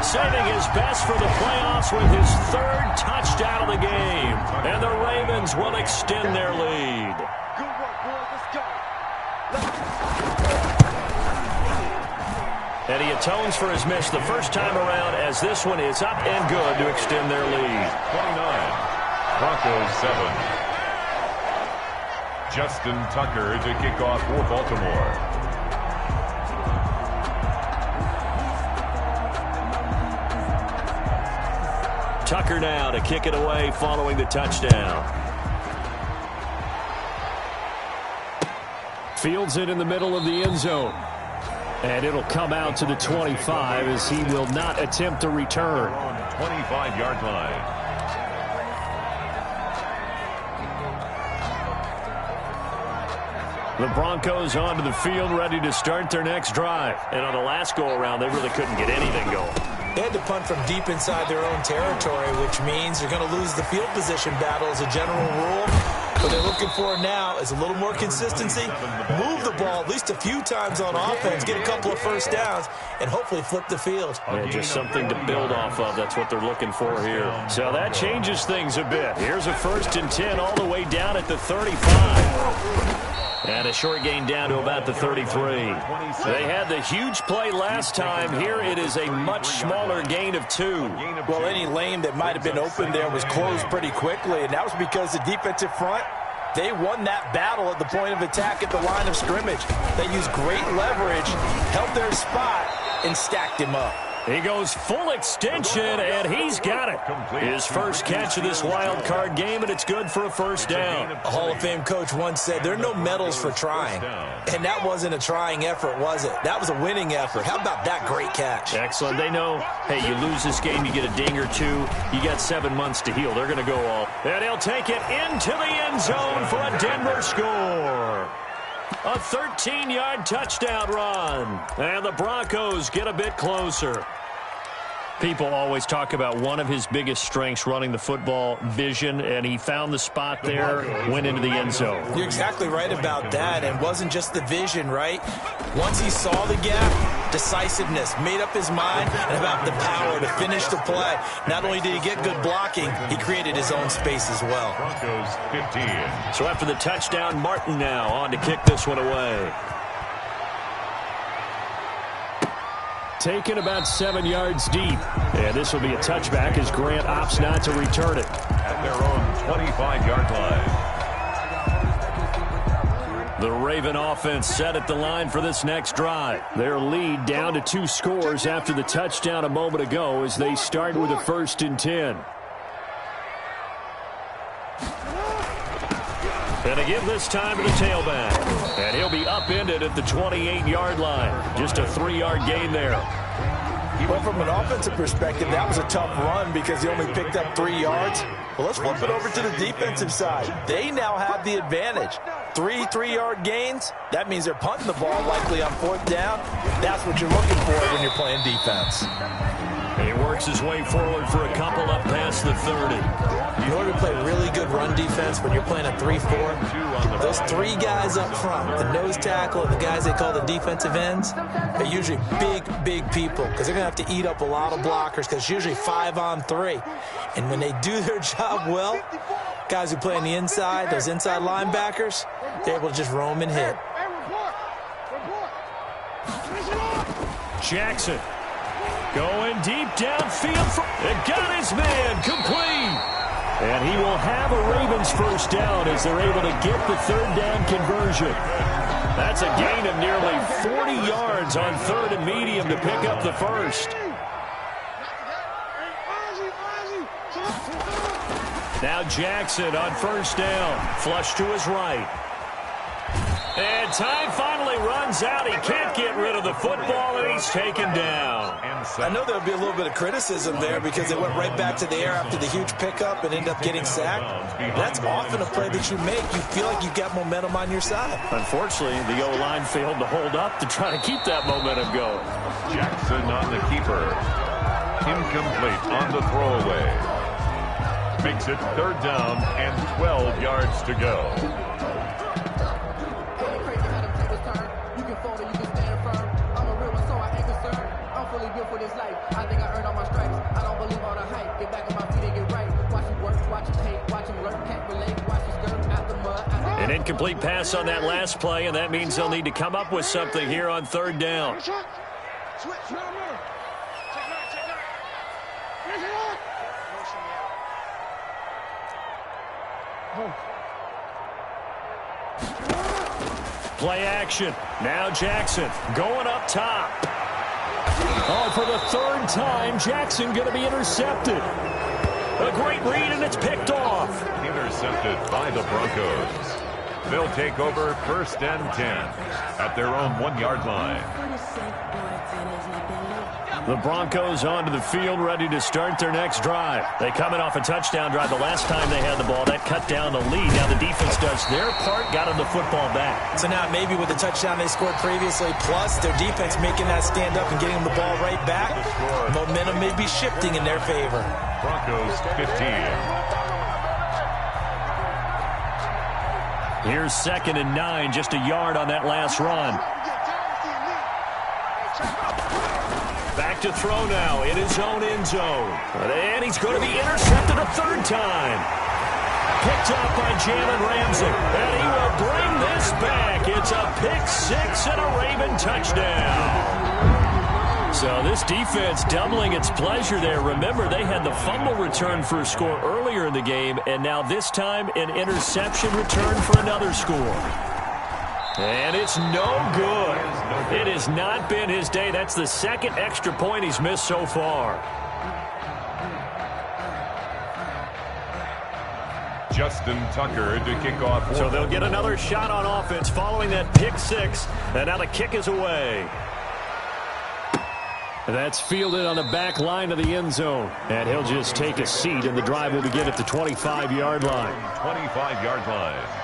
D: Saving his best for the playoffs with his 3rd touchdown of the game. And the Ravens will extend their lead.
G: Good work, boys. Let's go.
D: And he atones for his miss the first time around as this one is up and good to extend their lead.
E: 29. Broncos 7. Justin Tucker to kick off for Baltimore.
D: Tucker now to kick it away following the touchdown. Fields it in the middle of the end zone. And it'll come out to the 25 as he will not attempt to return.
E: 25-yard line.
D: The Broncos onto the field, ready to start their next drive. And on the last go-around, they really couldn't get anything going.
F: They had to punt from deep inside their own territory, which means they're going to lose the field position battle as a general rule. What they're looking for now is a little more consistency, move the ball at least a few times on offense, get a couple of first downs, and hopefully flip the field.
D: Yeah, just something to build off of. That's what they're looking for here. So that changes things a bit. Here's a 1st and 10 all the way down at the 35. And a short gain down to about the 33. They had the huge play last time. Here it is a much smaller gain of 2.
F: Well, any lane that might have been open there was closed pretty quickly, and that was because the defensive front, they won that battle at the point of attack at the line of scrimmage. They used great leverage, held their spot, and stacked him up.
D: He goes full extension, and he's got it. His first catch of this wild card game, and it's good for a 1st down.
F: A Hall of Fame coach once said, there are no medals for trying. And that wasn't a trying effort, was it? That was a winning effort. How about that great catch?
D: Excellent. They know, hey, you lose this game, you get a ding or 2. You got 7 months to heal. They're going to go all. And he'll take it into the end zone for a Denver score. A 13-yard touchdown run. And the Broncos get a bit closer. People always talk about one of his biggest strengths running the football, vision, and he found the spot there, went into the end zone.
F: You're exactly right about that, and it wasn't just the vision, right? Once he saw the gap, decisiveness, made up his mind, and about the power to finish the play. Not only did he get good blocking, he created his own space as well.
E: Broncos 15.
D: So after the touchdown, Martin now on to kick this one away. taken about 7 yards deep. And this will be a touchback as Grant opts not to return it.
E: At their own 25-yard line.
D: The Raven offense set at the line for this next drive. Their lead down to 2 scores after the touchdown a moment ago as they start with a 1st and 10. And they give this time to the tailback. And he'll be upended at the 28-yard line. Just a 3-yard gain there.
F: Well, from an offensive perspective, that was a tough run because he only picked up 3 yards. Well, let's flip it over to the defensive side. They now have the advantage. 3 3-yard gains. That means they're punting the ball likely on 4th down. That's what you're looking for when you're playing defense.
D: He works his way forward for a couple up past the 30.
F: In order to play really good run defense when you're playing a 3-4, those 3 guys up front, the nose tackle and the guys they call the defensive ends, are usually big people because they're going to have to eat up a lot of blockers because it's usually 5 on 3. And when they do their job well, guys who play on the inside, those inside linebackers, they're able to just roam and hit.
D: Jackson going deep downfield. It got his man complete. And he will have a Ravens 1st down as they're able to get the 3rd down conversion. That's a gain of nearly 40 yards on 3rd and medium to pick up the 1st. Now Jackson on 1st down. Flush to his right. And time finally runs out. He can't get rid of the football, and he's taken down.
F: I know there would be a little bit of criticism there because they went right back to the air after the huge pickup and ended up getting sacked. That's often a play that you make. You feel like you've got momentum on your side.
D: Unfortunately, the O-line failed to hold up to try to keep that momentum going.
E: Jackson on the keeper. Incomplete on the throwaway. Makes it 3rd down and 12 yards to go.
D: An incomplete pass on that last play, and that means they'll need to come up with something here on 3rd down. Play action. Now Jackson going up top. Oh, for the 3rd time, Jackson going to be intercepted. A great read, and it's picked off.
E: Intercepted by the Broncos. They'll take over 1st and 10 at their own 1-yard line.
D: The Broncos onto the field, ready to start their next drive. They coming off a touchdown drive the last time they had the ball. That cut down the lead. Now the defense does their part, got them the football back.
F: So now maybe with the touchdown they scored previously, plus their defense making that stand up and getting them the ball right back, momentum may be shifting in their favor.
E: Broncos 15.
D: Here's 2nd and 9, just a yard on that last run. Back to throw now in his own end zone. And he's going to be intercepted a 3rd time. Picked up by Jalen Ramsey. And he will bring this back. It's a pick 6 and a Raven touchdown. So this defense doubling its pleasure there. Remember, they had the fumble return for a score earlier in the game, and now this time an interception return for another score. And it's no good. It has not been his day. That's the 2nd extra point he's missed so far.
E: Justin Tucker to kick off.
D: So they'll get another shot on offense following that pick 6, and now the kick is away. That's fielded on the back line of the end zone. And he'll just take a seat, and the drive will begin at the 25-yard line.
E: 25-yard line.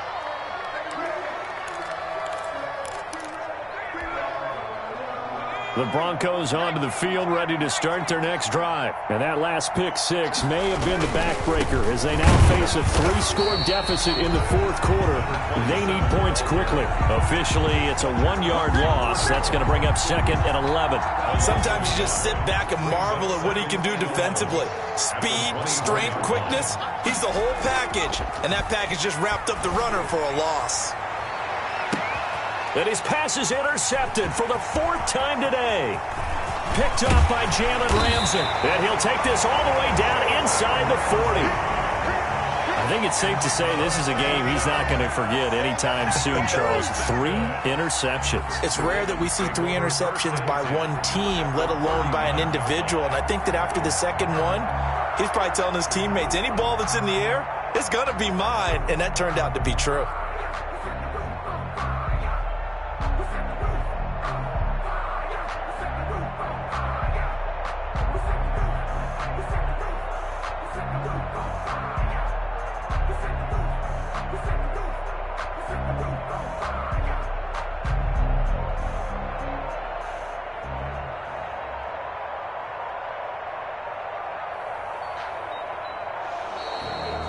D: The Broncos onto the field, ready to start their next drive. And that last pick 6 may have been the backbreaker as they now face a 3-score deficit in the 4th quarter. They need points quickly. Officially, it's a 1-yard loss. That's going to bring up 2nd and 11.
F: Sometimes you just sit back and marvel at what he can do defensively. Speed, strength, quickness, he's the whole package. And that package just wrapped up the runner for a loss.
D: And his pass is intercepted for the 4th time today. Picked off by Jalen Ramsey. And he'll take this all the way down inside the 40. I think it's safe to say this is a game he's not going to forget anytime soon, Charles. 3 interceptions.
F: It's rare that we see 3 interceptions by one team, let alone by an individual. And I think that after the second one, he's probably telling his teammates, any ball that's in the air, it's going to be mine. And that turned out to be true.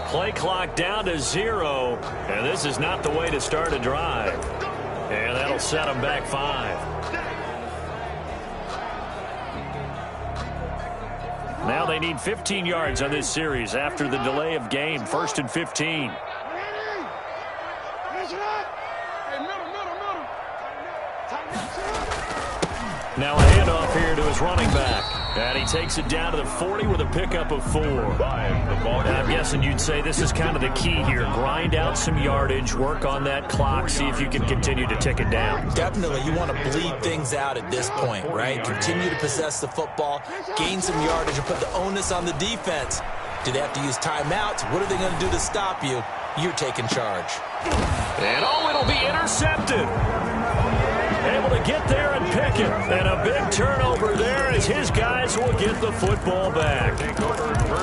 D: Play clock down to 0, and this is not the way to start a drive. And that'll set them back 5. Now they need 15 yards on this series after the delay of game. 1st and 15. Now a handoff here to his running back. And he takes it down to the 40 with a pickup of 4. And I'm guessing you'd say this is kind of the key here. Grind out some yardage, work on that clock, see if you can continue to tick it down.
F: Definitely. You want to bleed things out at this point, right? Continue to possess the football, gain some yardage, and put the onus on the defense. Do they have to use timeouts? What are they going to do to stop you? You're taking charge.
D: And it'll be intercepted. Able to get there and pick it. And a big turnover there as his guys will get the football back.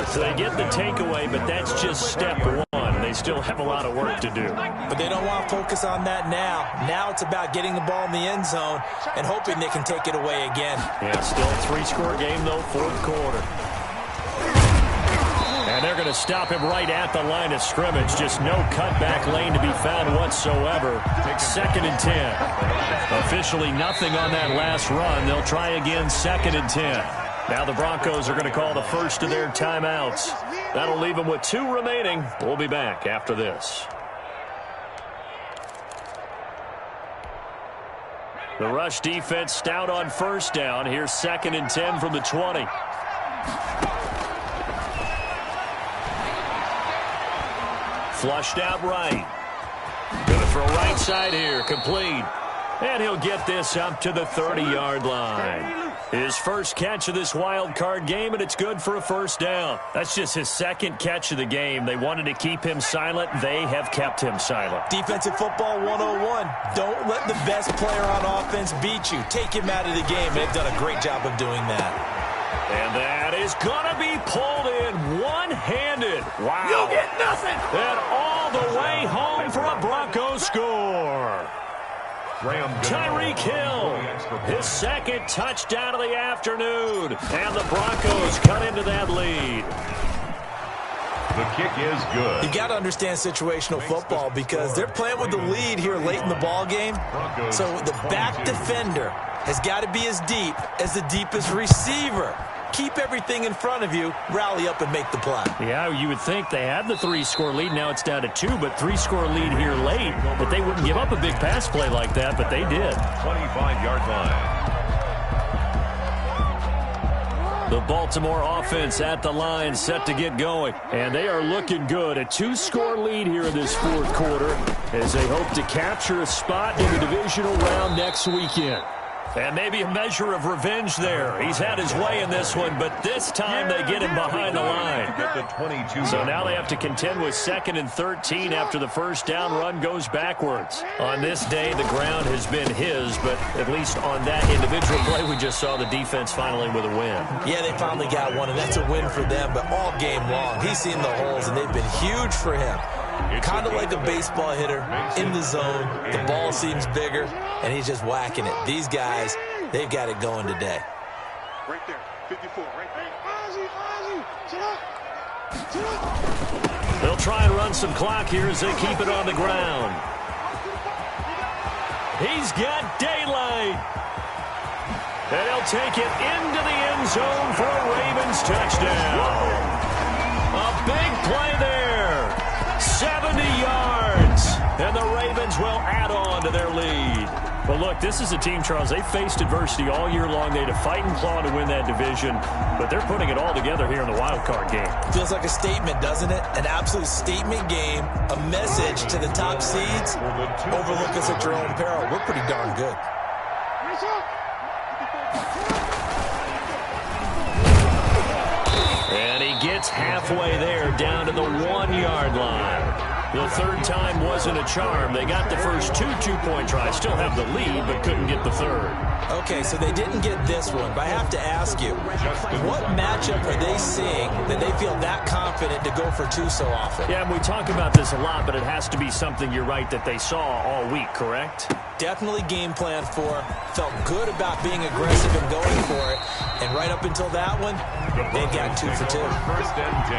D: So they get the takeaway, but that's just step 1. They still have a lot of work to do.
F: But they don't want to focus on that now. Now it's about getting the ball in the end zone and hoping they can take it away again.
D: Yeah, still a 3-score game, though, 4th quarter. And they're going to stop him right at the line of scrimmage. Just no cutback lane to be found whatsoever. 2nd and 10. Officially nothing on that last run. They'll try again 2nd and 10. Now the Broncos are going to call the first of their timeouts. That'll leave them with 2 remaining. We'll be back after this. The rush defense stout on 1st down. Here's 2nd and 10 from the 20. Flushed out right. Going to throw right side here. Complete. And he'll get this up to the 30-yard line. His first catch of this wild card game, and it's good for a 1st down. That's just his 2nd catch of the game. They wanted to keep him silent. They have kept him silent.
F: Defensive football 101. Don't let the best player on offense beat you. Take him out of the game. They've done a great job of doing that.
D: And that is going to be pulled in one-handed. Wow.
I: You get nothing.
D: And all the way home for a Broncos score. Tyreek Hill, his 2nd touchdown of the afternoon. And the Broncos cut into that lead.
E: The kick is good.
F: You got to understand situational football because they're playing with the lead here late in the ball game. So the back defender has got to be as deep as the deepest receiver. Keep everything in front of you, rally up and make the play.
D: Yeah, you would think they had the 3-score lead. Now it's down to 2, but 3-score lead here late. That they wouldn't give up a big pass play like that, but they did.
E: 25-yard line.
D: The Baltimore offense at the line, set to get going. And they are looking good. A 2-score lead here in this 4th quarter as they hope to capture a spot in the divisional round next weekend. And maybe a measure of revenge there. He's had his way in this one, but this time they get him behind the line. So now they have to contend with 2nd and 13 after the 1st down run goes backwards. On this day, the ground has been his, but at least on that individual play, we just saw the defense finally with a win.
F: Yeah, they finally got one, and that's a win for them, but all game long, he's seen the holes, and they've been huge for him. Kind of like a baseball hitter in the zone. The ball seems bigger, and he's just whacking it. These guys, they've got it going today.
G: Right there, 54, right there.
D: They'll try and run some clock here as they keep it on the ground. He's got daylight. And he'll take it into the end zone for a Ravens touchdown. A big play there. 70 yards. And the Ravens will add on to their lead. Well, look, this is a team, Charles. They faced adversity all year long. They had to fight and claw to win that division, but they're putting it all together here in the wild card game.
F: Feels like a statement, doesn't it? An absolute statement game, a message to the top seeds. Overlook us at your own peril. We're pretty darn good.
D: And he gets halfway there, down to the 1-yard line. The third time wasn't a charm. They got the first two-point tries. Still have the lead, but couldn't get the third.
F: Okay, so they didn't get this one, but I have to ask you, what matchup are they seeing that they feel that confident to go for two so often?
D: Yeah, and we talk about this a lot, but it has to be something, you're right, that they saw all week, correct?
F: Definitely game planned for, felt good about being aggressive and going for it, and right up until that one, they got 2 for 2.
E: First and 10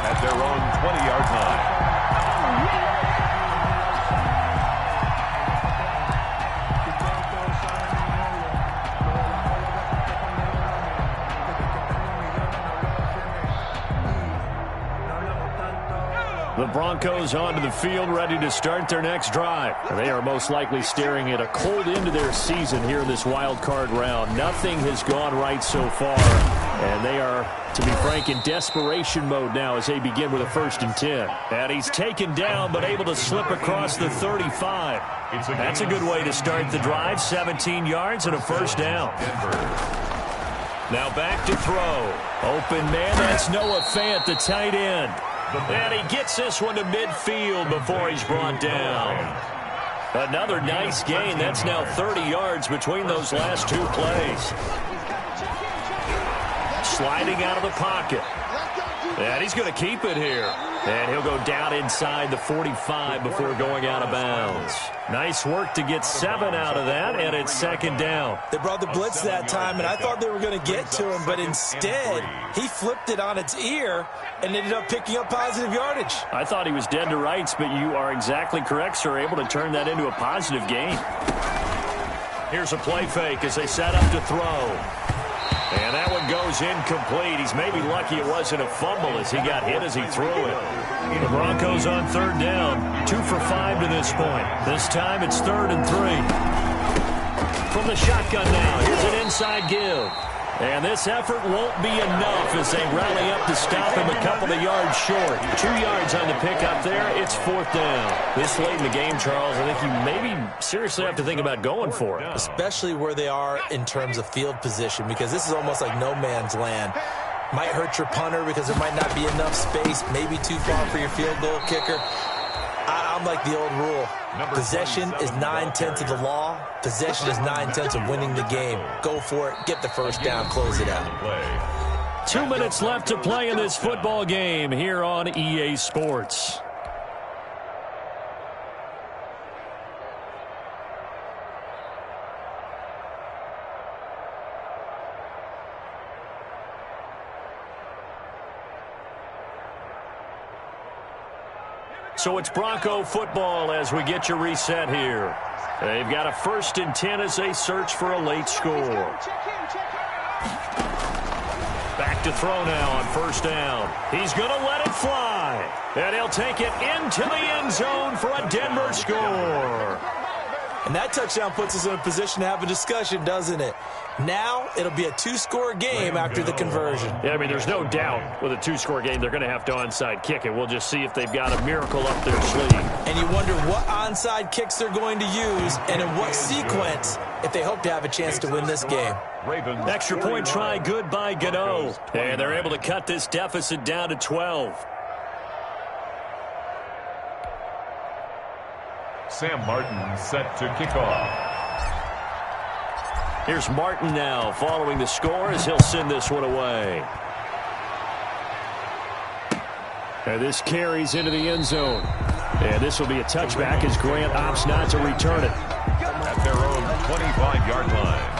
E: at their own 20-yard line.
D: The Broncos onto the field, ready to start their next drive. They are most likely staring at a cold end to their season here in this wild card round. Nothing has gone right so far, and they are, to be frank, in desperation mode now as they begin with a 1st and 10. And he's taken down, but able to slip across the 35. That's a good way to start the drive. 17 yards and a first down. Now back to throw. Open man, that's Noah Fant, the tight end. And he gets this one to midfield before he's brought down. Another nice gain. That's now 30 yards between those last 2 plays. Sliding out of the pocket. And he's going to keep it here. And he'll go down inside the 45 before going out of bounds. Nice work to get 7 out of that, and it's 2nd down.
F: They brought the blitz that time, and I thought they were going to get to him, but instead, he flipped it on its ear and ended up picking up positive yardage.
D: I thought he was dead to rights, but you are exactly correct, sir, able to turn that into a positive gain. Here's a play fake as they set up to throw. And that one goes incomplete. He's maybe lucky it wasn't a fumble as he got hit as he threw it. The Broncos on 3rd down. 2 for 5 to this point. This time it's 3rd and 3. From the shotgun now, here's an inside give. And this effort won't be enough as they rally up to stop him a couple of yards short. 2 yards on the pickup there. It's 4th down. This late in the game, Charles, I think you maybe seriously have to think about going for it.
F: Especially where they are in terms of field position, because this is almost like no man's land. Might hurt your punter because there might not be enough space, maybe too far for your field goal kicker. I'm like the old rule. Possession is 9/10 of the law. Possession is 9/10 of winning the game. Go for it. Get the first down. Close it out.
D: 2 minutes left to play in this football game here on EA Sports. So it's Bronco football as we get your reset here. They've got a 1st and 10 as they search for a late score. Back to throw now on 1st down. He's going to let it fly. And he'll take it into the end zone for a Denver score.
F: And that touchdown puts us in a position to have a discussion, doesn't it? Now it'll be a 2-score game after the conversion.
D: Yeah, I mean, there's no doubt with a 2-score game they're going to have to onside kick it. We'll just see if they've got a miracle up their sleeve.
F: And you wonder what onside kicks they're going to use and in what sequence if they hope to have a chance to win this game.
D: Extra point try good by Gano. And they're able to cut this deficit down to 12.
E: Sam Martin set to kick off.
D: Here's Martin now following the score as he'll send this one away. And this carries into the end zone. And this will be a touchback as Grant opts not to return it.
E: At their own 25-yard line.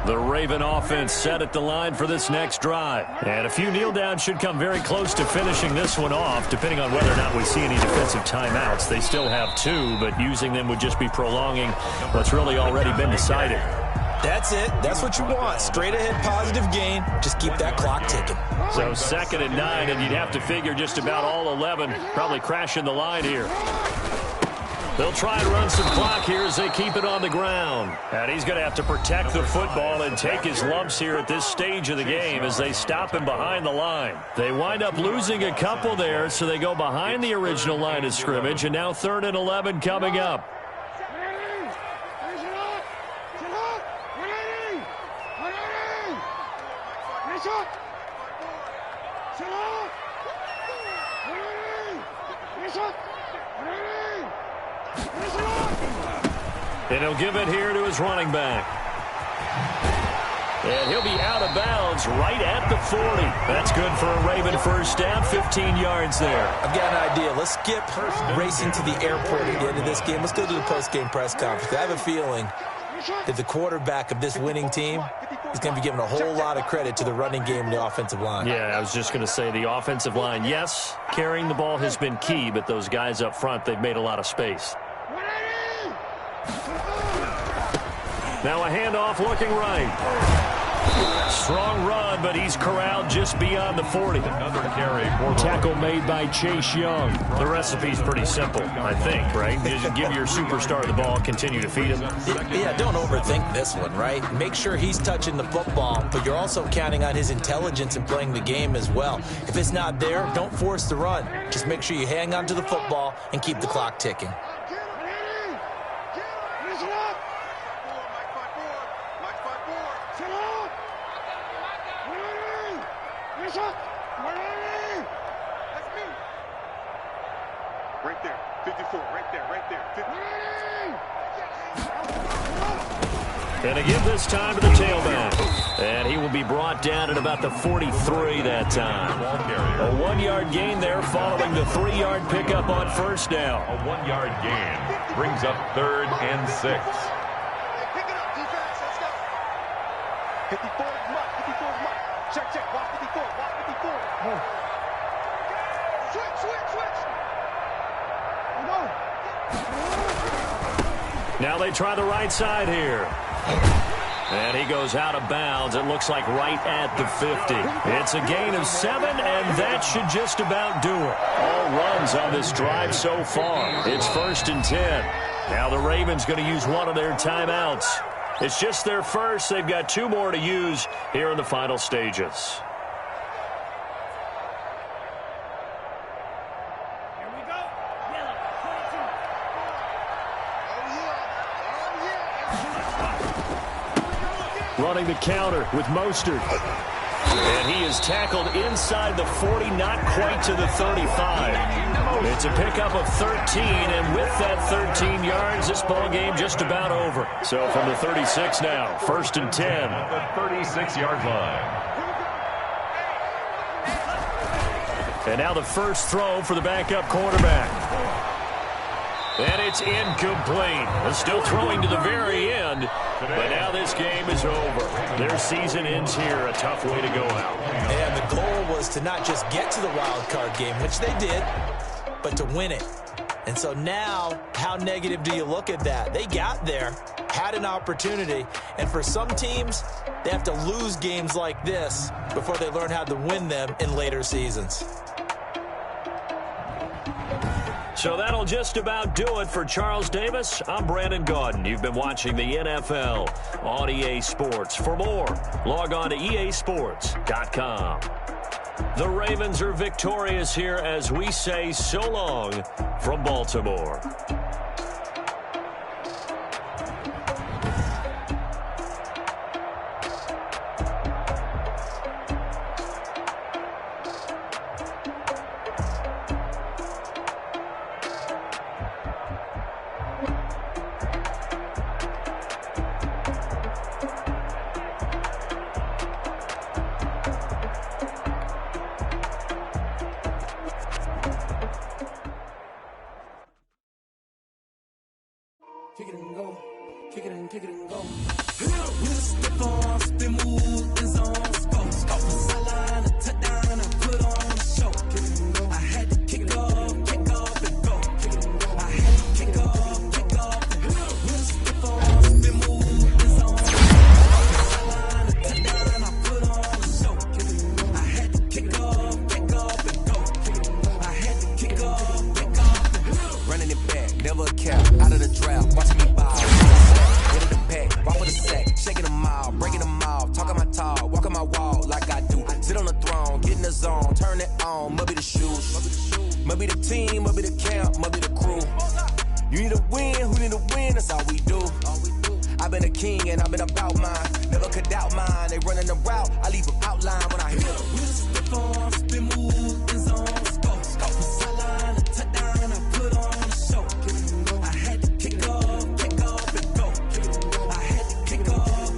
D: The Raven offense set at the line for this next drive. And a few kneel downs should come very close to finishing this one off, depending on whether or not we see any defensive timeouts. They still have 2, but using them would just be prolonging what's really already been decided.
F: That's it. That's what you want. Straight ahead positive gain. Just keep that clock ticking.
D: So 2nd and 9, and you'd have to figure just about all 11 probably crashing the line here. They'll try and run some clock here as they keep it on the ground. And he's going to have to protect the football and take his lumps here at this stage of the game as they stop him behind the line. They wind up losing a couple there, so they go behind the original line of scrimmage, and now 3rd and 11 coming up. And he'll give it here to his running back. And he'll be out of bounds right at the 40. That's good for a Raven first down, 15 yards there.
F: I've got an idea. Let's skip racing to the airport at the end of this game. Let's go to the post-game press conference. I have a feeling that the quarterback of this winning team is going to be giving a whole lot of credit to the running game and the offensive line.
D: Yeah, I was just going to say the offensive line, yes, carrying the ball has been key, but those guys up front, they've made a lot of space. Now a handoff looking right. Strong run, but he's corralled just beyond the 40.
E: Another carry.
D: Tackle made by Chase Young. The recipe's pretty simple, I think, right? Just give your superstar the ball, continue to feed him.
F: Yeah, don't overthink this one, right? Make sure he's touching the football, but you're also counting on his intelligence in playing the game as well. If it's not there, don't force the run. Just make sure you hang on to the football and keep the clock ticking.
G: Right there, 54, right there, 50.
D: And again this time to the tailback. And he will be brought down at about the 43 that time. A 1-yard gain there following the 3-yard pickup on first down.
E: A 1-yard gain brings up 3rd and 6.
G: Pick it up, defense, let's go. 54 is Mike, 54 is Mike. Check, watch 54, watch 54. Switch.
D: Now they try the right side here. And he goes out of bounds. It looks like right at the 50. It's a gain of 7, and that should just about do it. All runs on this drive so far. It's 1st and 10. Now the Ravens going to use one of their timeouts. It's just their first. They've got 2 more to use here in the final stages. Running the counter with Mostert. And he is tackled inside the 40, not quite to the 35. It's a pickup of 13, and with that 13 yards, this ball game just about over. So from the 36 now, 1st and 10.
E: The 36-yard line.
D: And now the first throw for the backup quarterback. And it's incomplete. They're still throwing to the very end. But now this game is over. Their season ends here. A tough way to go out.
F: And the goal was to not just get to the wild card game, which they did, but to win it. And so now, how negative do you look at that? They got there, had an opportunity, and for some teams, they have to lose games like this before they learn how to win them in later seasons.
D: So that'll just about do it for Charles Davis. I'm Brandon Gaudin. You've been watching the NFL on EA Sports. For more, log on to easports.com. The Ravens are victorious here as we say so long from Baltimore.
I: Kick it and go.
B: Stiff on, spin move, in zone, scope. Scope the sideline, a touchdown, I put on the show. I had to kick off and go. I had to kick off and go. Stiff on, spin move, in zone, scope the sideline, a touchdown, I put on the show. I had to kick off and go. I had to kick off and go. Running it back, never a cap, out of the drought, watching me ball. Get in the pack, walk with a sack, shaking them all, breaking them off, talking my talk, walking my wall like I do. Sit on the throne, get in the zone, turn it on, must be the shoes, must be the team, must be the camp, must be the crew. You need a win, who need a win, that's all we do. I've been a king and I've been about mine, never could doubt mine. They running the route, I leave them outline when I hit them. Stiff on, spin move, in zone, scope the sideline, a touchdown, I put on the show. I had to kick off and go. I had to kick off.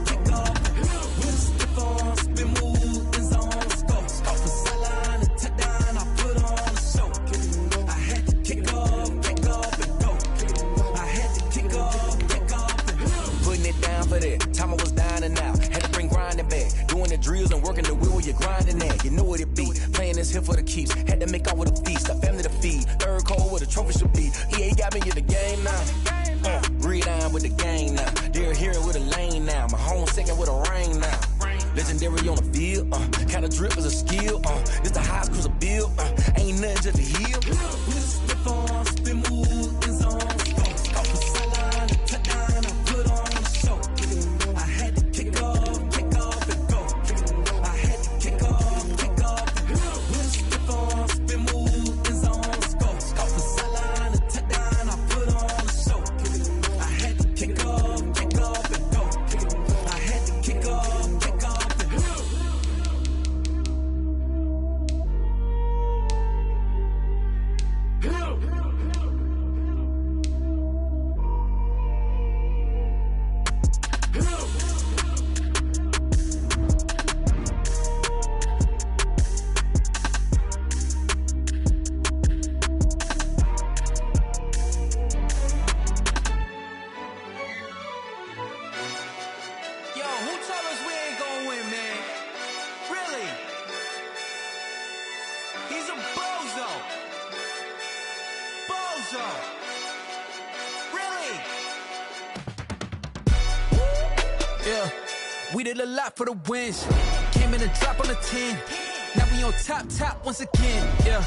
B: Stiff on, spin move, in zone, scope the sideline, a touchdown, I put on the show. I had to kick off and go. I had to kick off and go. Putting it down for that, time I was down and out. Had to bring grinding back, doing the drills and working the wheel where you're grinding at. You know what it be, playing this here for the keeps. Had to make out with a feast, a family to feed. Third cold where the trophy should be. EA got me in the game now. Read on with the game now. They're here with a lane now. My home second with a rain now. Legendary on the field, kind of drip is a skill. This the highest cruiser bill, ain't nothing just a heel. Stiff on, spin move, in zone, scope the sideline, a touchdown, I put on the show. I had to kick off and go. I had to kick off and go. Stiff on, spin move, in zone, scope the sideline, a touchdown, I put on the show. I had to kick off and go. I had to kick off and go. Yo, who told us we ain't gonna win, man? Really? He's a bozo. Really? Yeah, we did a lot for the wins. Came in a drop on the 10. Now we on top once again. Yeah.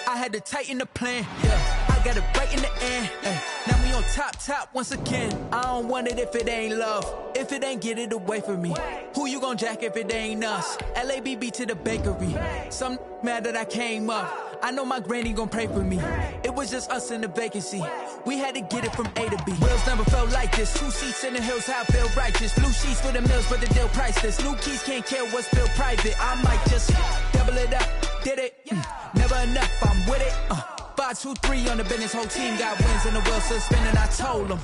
B: I had to tighten the plan. Yeah, I got it right in the end. Now we on top once again. I don't want it if it ain't love. If it ain't, get it away from me. Who you gon' jack if it ain't us? LABB to the bakery. Some mad that I came up. I know my granny gon' pray for me. It was just us in the vacancy. We had to get it from A to B. Wheels never felt like this. 2 seats in the hills, how I feel righteous. Blue sheets for the mills, but the deal priceless. New keys can't care what's still private. I might just double it up. Did it? Never enough, I'm with it. 5, 2, 3 on the business. Whole team got wins and the wheels still spinning. I told them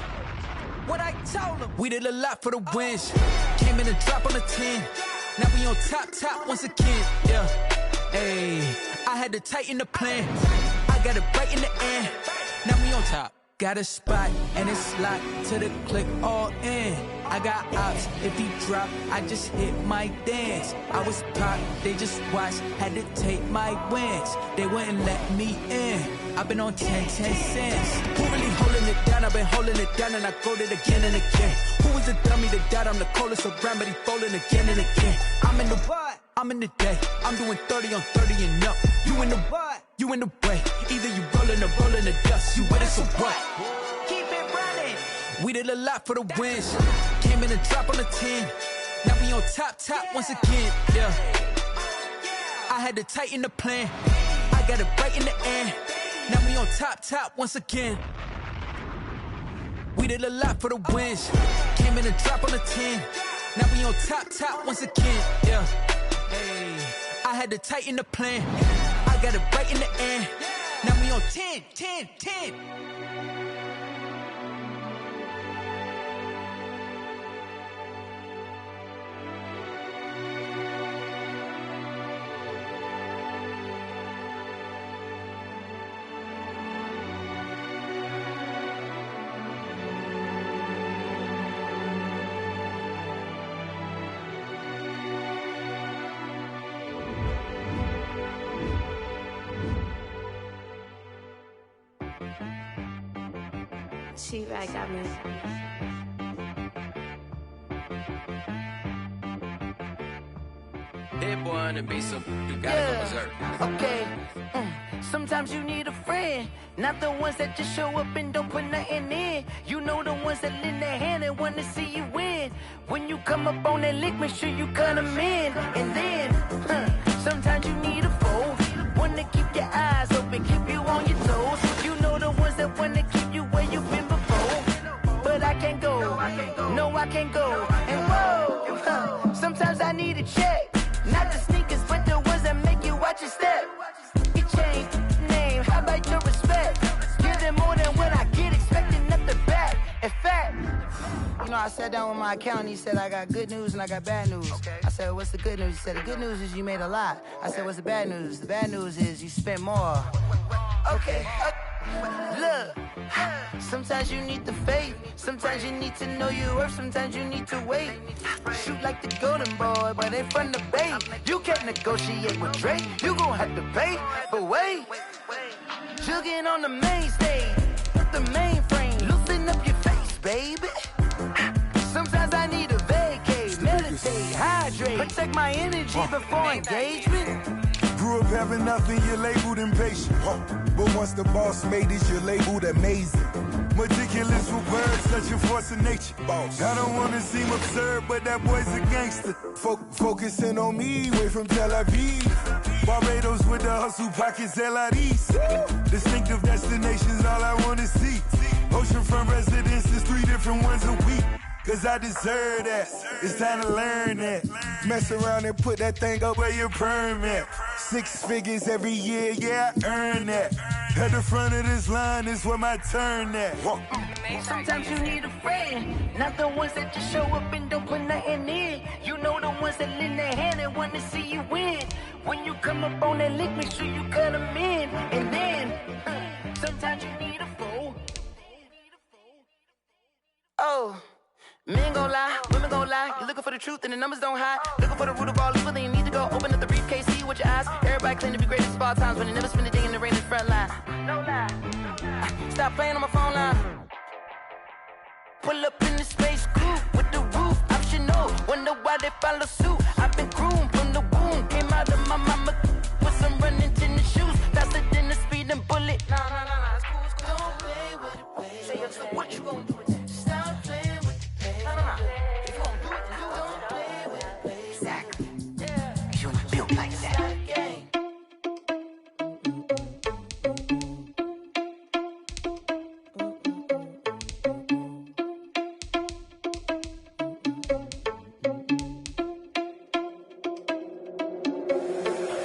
B: what I told them. We did a lot for the wins. Came in a drop on the 10. Now we on top once again. Yeah. Hey, I had to tighten the plan. I got it right in the end. Now we on top. Got a spot and it's locked to the click all in. I got ops, if he drop, I just hit my dance. I was popped, they just watched, had to take my wins. They wouldn't let me in. I've been on 10 cents. Who really holding it down? I've been holding it down and I go it again and again. Who was the dummy that died? I'm the coldest around, but he folding again and again. I'm in the what? I'm in the day. I'm doing 30 on 30 and up. You in the what? You in the way. Either you rolling or rolling the dust. You with it, so what? Keep it running. We did a lot for the wins. Came in a drop on the 10. Now we on top once again. Yeah. I had to tighten the plan. I got it right in the end. Now we on top once again. We did a lot for the wins. Came in a drop on the 10. Now we on top once again. Yeah. Hey, I had to tighten the plan. I got it right in the end. Now we on 10.
I: She-Rag got me.
B: Hit boy on the beat, so you gotta go berserk.
H: Okay. Sometimes you need a friend, not the ones that just show up and don't put nothing in. You know the ones that lend their hand and want to see you win. When you come up on that lick, make sure you cut them in. And then, sometimes you need a foe, one to keep your eyes open, keep you on your toes. You know the ones that want to keep you where you've been before. But I can't go, no I can't go. And whoa, sometimes I need a check. Not the sneakers, but the ones that make you watch your step. You change name, how about your respect? Give them more than what I get, expecting nothing back. In fact, you know, I sat down with my accountant, he said I got good news and I got bad news. I said, what's the good news? He said, the good news is you made a lot. I said, what's the bad news? The bad news is you spent more. Okay, look, sometimes you need the faith, sometimes you need to know your worth, sometimes you need to wait. Shoot like the golden boy, but they from the bay. You can't negotiate with Drake, you gon' have to pay. But wait, jugging on the main stage, the mainframe, loosen up your face, baby. Sometimes I need a vacate, meditate, hydrate, protect my energy before engagement.
J: Grew up having nothing, you're labeled impatient. But once the boss made it, you're labeled amazing. Meticulous with words, such a force of nature. I don't wanna seem absurd, but that boy's a gangster. Focusing on me, way from Tel Aviv. Barbados with the hustle pockets, LIDs. Distinctive destinations, all I wanna see. Oceanfront residences, 3 different ones a week. Cause I deserve that, it's time to learn that. Mess around and put that thing up where your permit. 6 figures every year, yeah, I earn that. At the front of this line is where my turn at.
H: Sometimes you need a friend, not the ones that just show up and don't put nothing in. You know the ones that lend their hand and want to see you win. When you come up on that lick, make sure you cut them in. And then, sometimes you need a foe. Oh. Men gon' lie, women gon' lie. You're looking for the truth and the numbers don't hide. Looking for the root of all evil, then you need to go open up the briefcase, see with your eyes. Everybody claim to be greatest of all times, but they never spend a day in the rain in the front line. No lie. Stop playing on my phone line. Pull up in the space coupe with the roof optional. Wonder why they follow suit. I've been groomed from the womb. Came out of my mama with some running tennis shoes. Faster than the speeding bullet. Nah, it's cool, it's cool. Don't play with it, baby. Say so what you gon' do with it? Stop playing with it. If you gon' do it, then don't play with it, baby. Exactly. Yeah. You ain't built like that.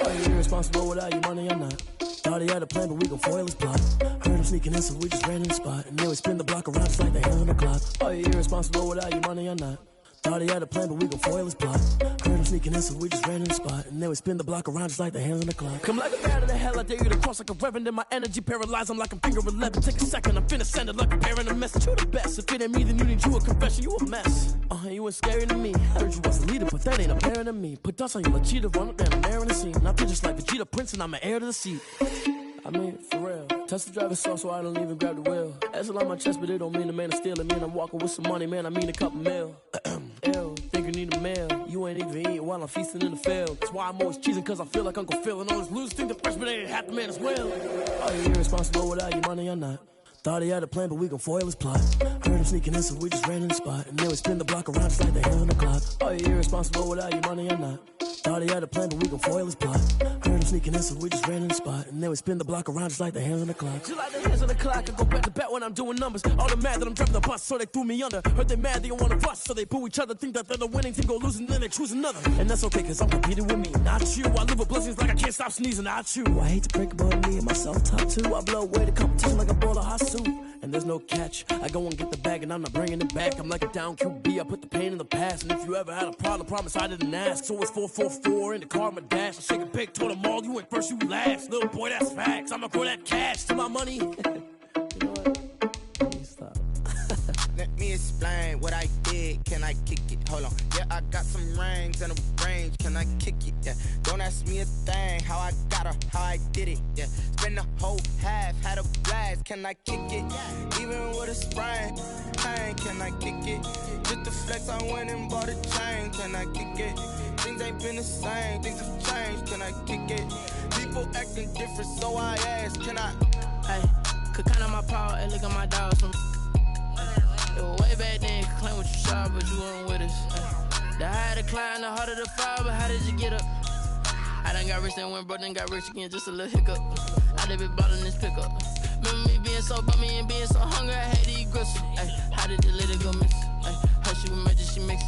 K: Are you irresponsible without your money or not? Thought he had a plan, but we gon' foil his plot. Heard him sneaking in, so we just ran in the spot. And then we spin the block around just like the hell on the clock. Are you irresponsible without your money or not? Thought he had a plan, but we gon' foil his plot. Heard him sneaking in, so we just ran in the spot. And then we spin the block around just like the hands on the clock. Come like a bat of the hell, I dare you to cross like a reverend. And my energy paralyzed, I'm like I'm finger 11. Take a second, I'm finna send it like a parent a message. You the best, if it ain't me, then you need you a confession. You a mess, you ain't scary to me. Heard you was a leader, but that ain't apparent to me. Put dust on you like cheetah, run up down the air in the scene. I feel just like Vegeta Prince, and I'm an heir to the seat. I mean, for real. Touch the driver's soft so I don't even grab the wheel. That's on my chest, but it don't mean the man is stealing. Man, I'm walking with some money, man, I mean a couple mil. Ew, think you need a meal. You ain't even eating while I'm feasting in the field. That's why I'm always cheesing, cause I feel like Uncle Phil. And all those losers think the freshman ain't half the man as well. Are you irresponsible without your money or not? Thought he had a plan, but we gon' foil his plot. Heard him sneaking in, so we just ran in the spot. And then we spin the block around just like the hell on the clock. Are you irresponsible without your money or not? Thought he had a plan, but we gon' foil his plot. Heard him sneaking in, so we just ran in the spot. And then we spin the block around just like the hands on the clock. Just like the hands on the clock, I go back to back when I'm doing numbers. All the mad that I'm driving the bus, so they threw me under. Heard they mad, they don't wanna bust, so they boo each other. Think that they're the winning team, go losing, then they choose another. And that's okay, cause I'm competing with me, not you. I live with blessings like I can't stop sneezing, not you. I hate to break about me and myself top two. I blow away the competition like a bowl of hot soup. And there's no catch, I go and get the bag and I'm not bringing it back. I'm like a down QB, I put the pain in the past. And if you ever had a problem, promise I didn't ask. So it's 444 in the car, my dash. I shake a big, told them all, you went first, you last. Little boy, that's facts, I'ma grow that cash to my money. You know what? Stop.
L: Let me explain what I did, can I kick it? Hold on, yeah, I got some rings and a range, can I kick it? Yeah, don't ask me a thing, how I got a how I did it, yeah. Spend the whole half, had a blast, can I kick it? Even with a sprain, pain, can I kick it? Just the flex, I went and bought a chain, can I kick it? Things ain't been the same, things have changed, can I kick it? People acting different, so I ask, can I?
K: Hey, could count on my power, and look at my dogs. It was way back then, could claim what you saw, but you weren't with us. The higher the climb, the harder the fall, but how did you get up? I done got rich, then went broke, then got rich again, just a little hiccup. I done been ballin' this pickup. Remember me being so bummy and being so hungry, I had to eat gristle. Ay, how did the lady go miss? Ay, how she emergency mix?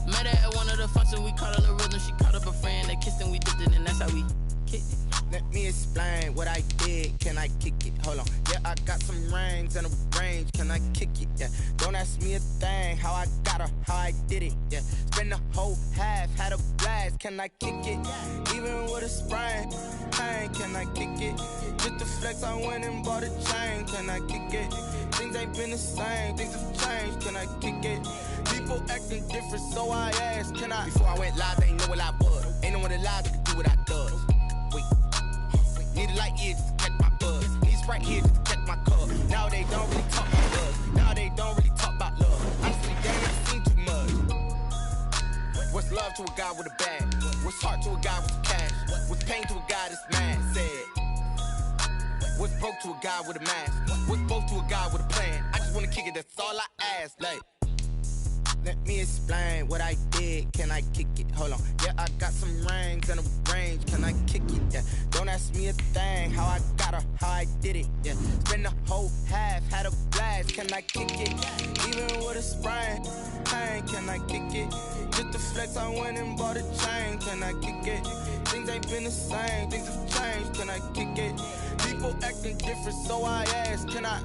K: Met her at one of the functions, we caught her the rhythm. She caught up a friend, they kissed and we dipped it, and that's how we kicked it.
L: Let me explain what I did, can I kick it? Hold on, yeah, I got some rings and a range, can I kick it? Yeah, don't ask me a thing, how I got her, how I did it, yeah. Spend the whole half, had a blast, can I kick it? Even with a sprain, pain, can I kick it? Just the flex, I went and bought a chain, can I kick it? Things ain't been the same, things have changed, can I kick it? People acting different, so I asked, can I? Before I went live, they ain't know what I was. Ain't no one alive that could do what I does. Wait, need a light years to catch my buzz. Need Sprite here just to catch my cup. Now they don't really talk about love. Now they don't really talk about love. Honestly, they ain't seen too much. What's love to a guy with a bag? What's heart to a guy with cash? What's pain to a guy that's mad? Said. What's broke to a guy with a mask? What's both to a guy with a plan? I just wanna kick it, that's all I ask. Like, let me explain what I did, can I kick it? Hold on, yeah, I got some rings and a range, can I kick it? Yeah, don't ask me a thing, how I got her, how I did it? Yeah, spend the whole half, had a blast, can I kick it? Even with a sprain, pain, can I kick it? Just the flex, I went and bought a chain, can I kick it? Things ain't been the same, things have changed, can I kick it? People acting different, so I ask, can I?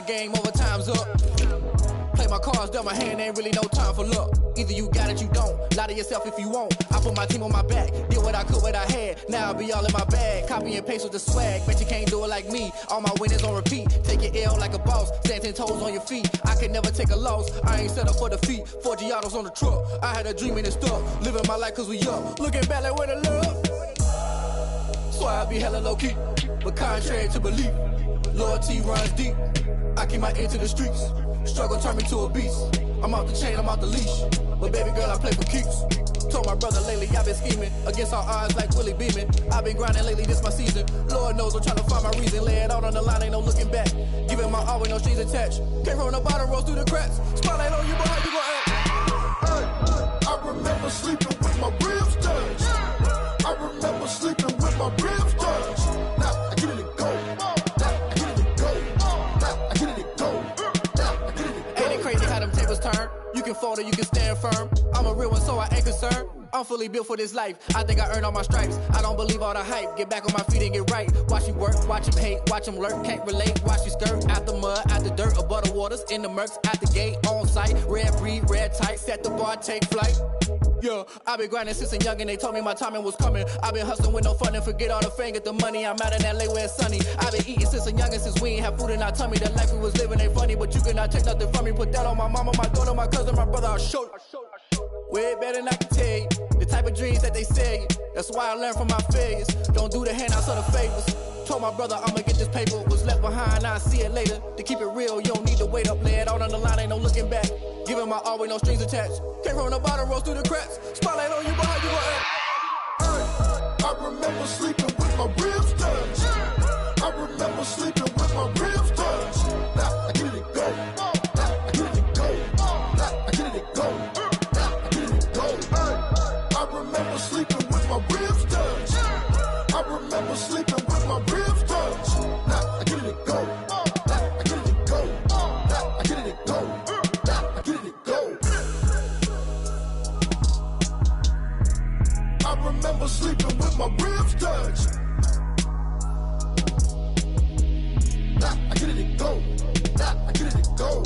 I: Game over, time's up. Play my cards, dealt my hand, ain't really no time for luck. Either you got it, you don't. Lie to yourself if you won't. I put my team on my back, did what I could, what I had. Now I'll be all in my bag, copy and paste with the swag. Bet you can't do it like me. All my winners on repeat. Take your L like a boss, stand 10 toes on your feet. I can never take a loss, I ain't set up for defeat. 4 Giottos on the truck, I had a dream and it's stuck. Living my life cause we up, looking back like where the love. So I be hella low key, but contrary to belief, loyalty runs deep. I keep my ear to the streets. Struggle turned me to a beast. I'm out the chain, I'm out the leash. But baby girl, I play for keeps. Told my brother lately, I've been scheming against all odds like Willie Beeman. I've been grinding lately, this my season. Lord knows I'm trying to find my reason. Lay it out on the line, ain't no looking back. Giving my all with no strings attached. Came from the bottom, rose through the cracks. Spotlight on you, but how you gon' act?
M: Hey, I remember sleeping with my ribs touched. I remember sleeping with my ribs touched. Now I get it to go.
I: Turn. You can fold or you can stand firm. I'm a real one, so I ain't concerned. I'm fully built for this life. I think I earned all my stripes. I don't believe all the hype. Get back on my feet and get right. Watch you work, watch him hate, watch him lurk. Can't relate, watch you skirt. Out the mud, out the dirt, above the waters, in the murks, out the gate, on site. Red breed, red tight, set the bar, take flight. Yeah, I've been grinding since a young and they told me my timing was coming. I've been hustling with no fun and forget all the fame, get the money. I'm out in LA where it's sunny. I've been eating since a young and since we ain't have food in our tummy. The life we was living ain't funny, but you cannot take nothing from me. Put that on my mama, my daughter, my cousin, my brother, I'll show you. Way better than I can tell you. The type of dreams that they sell you. That's why I learned from my failures. Don't do the handouts or the favors. Told my brother I'ma get this paper. Was left behind, I'll see it later. To keep it real, you don't need to wait up. Lay it out on the line, ain't no looking back. Giving my all with no strings attached. Came from the bottom, rose through the cracks. Spotlight on you, but how you gon' act?
M: Hey, I remember sleeping with my ribs touched. I remember sleeping with my ribs touched. Now I get it to go. Now I get it to go. Now I get it to go. Now I get it to go. Hey, I remember sleeping with my ribs touched. I remember sleeping with my ribs touch. Nah, I get it go. Nah, I get it go. Nah, I get it go. Nah, I get it go. I remember sleeping with my ribs touch. Nah, I get it go. Nah, I get it go.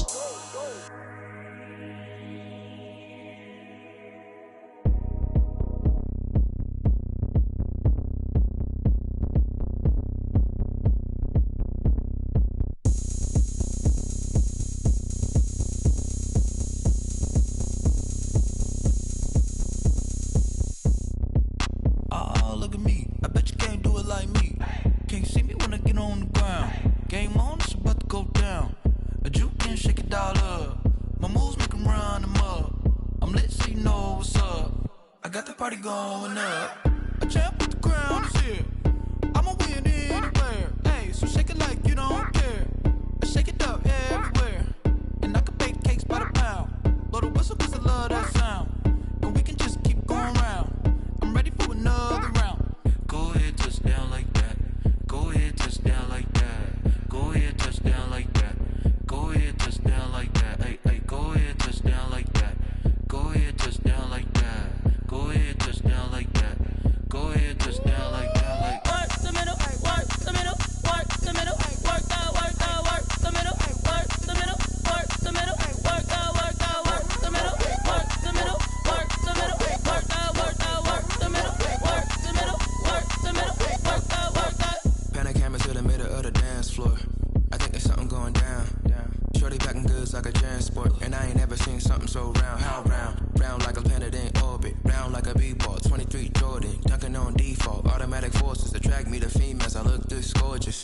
A: Going up, a champ with the crown is here. I'ma win anywhere. Hey, so shake it like you don't care. I shake it up everywhere. And I can bake cakes by the pound. Blow the whistle cause I love that sound. And we can just keep going round. I'm ready for another round. Go ahead, touch down like that. Go ahead, touch down like that. Go ahead, touch down like that. Go ahead, touch down like that. Hey, hey, go ahead, touch down like that. Go ahead, touch down like that. Go ahead, touch down like that. Go ahead, touch down like that. Like work the middle, work the middle, work the middle, work that, work the middle, work the middle, work the middle, work that, work the middle, work the middle, work the middle, work that, work the middle, work the middle, work the middle, work that, work that.
C: Pan a camera to the middle of the dance floor. I think there's something going down. Shorty packing goods like a transport, and I ain't never seen something so round. How round? Round like a planet in orbit, round like a b-ball. 23 Jordan, dunking on default. Automatic forces attract me to females. I look this gorgeous.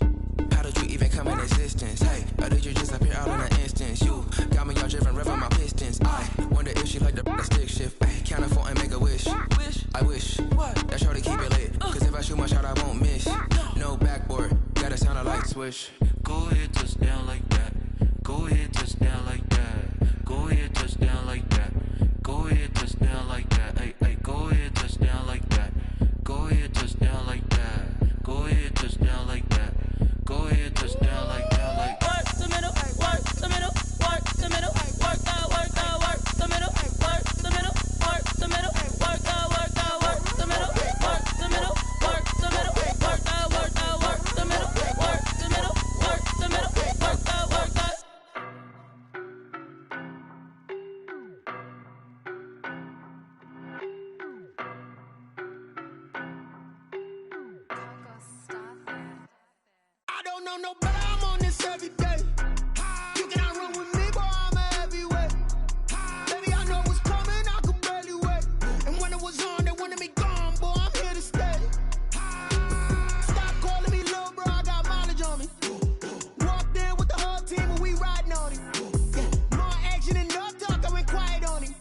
C: How did you even come in existence? Hey, or did you just appear out in an instance? You got me all driven, revving my pistons. I wonder if she like the stick shift. Ay, count a 4 and make a wish. I wish that shorty keep it lit. Cause if I shoot my shot, I won't miss. No backboard, gotta sound a light switch. Go ahead, touch down like that. Go ahead, touch down like that. Go ahead, touch down like that. Go ahead, touch down like that. Hey, hey, go ahead, touch down like that. Go ahead, touch down like that. Go ahead, touch down like that. Go ahead, touch down like that. Like work the middle, work the middle, work the middle, work that, work the middle, work the middle, work the middle, work that, work the middle, work the middle, work the middle, work that, work the middle, work the middle, work the middle, work that, work that.
M: I don't know no better, I'm on this every day. You cannot run with me, boy, I'm a heavyweight. Baby, I know what's coming, I could barely wait. And when it was on, they wanted me gone, boy, I'm here to stay. Stop calling me little bro, I got mileage on me. Walked in with the whole team and we riding on him. More action and no talk, I went quiet on him.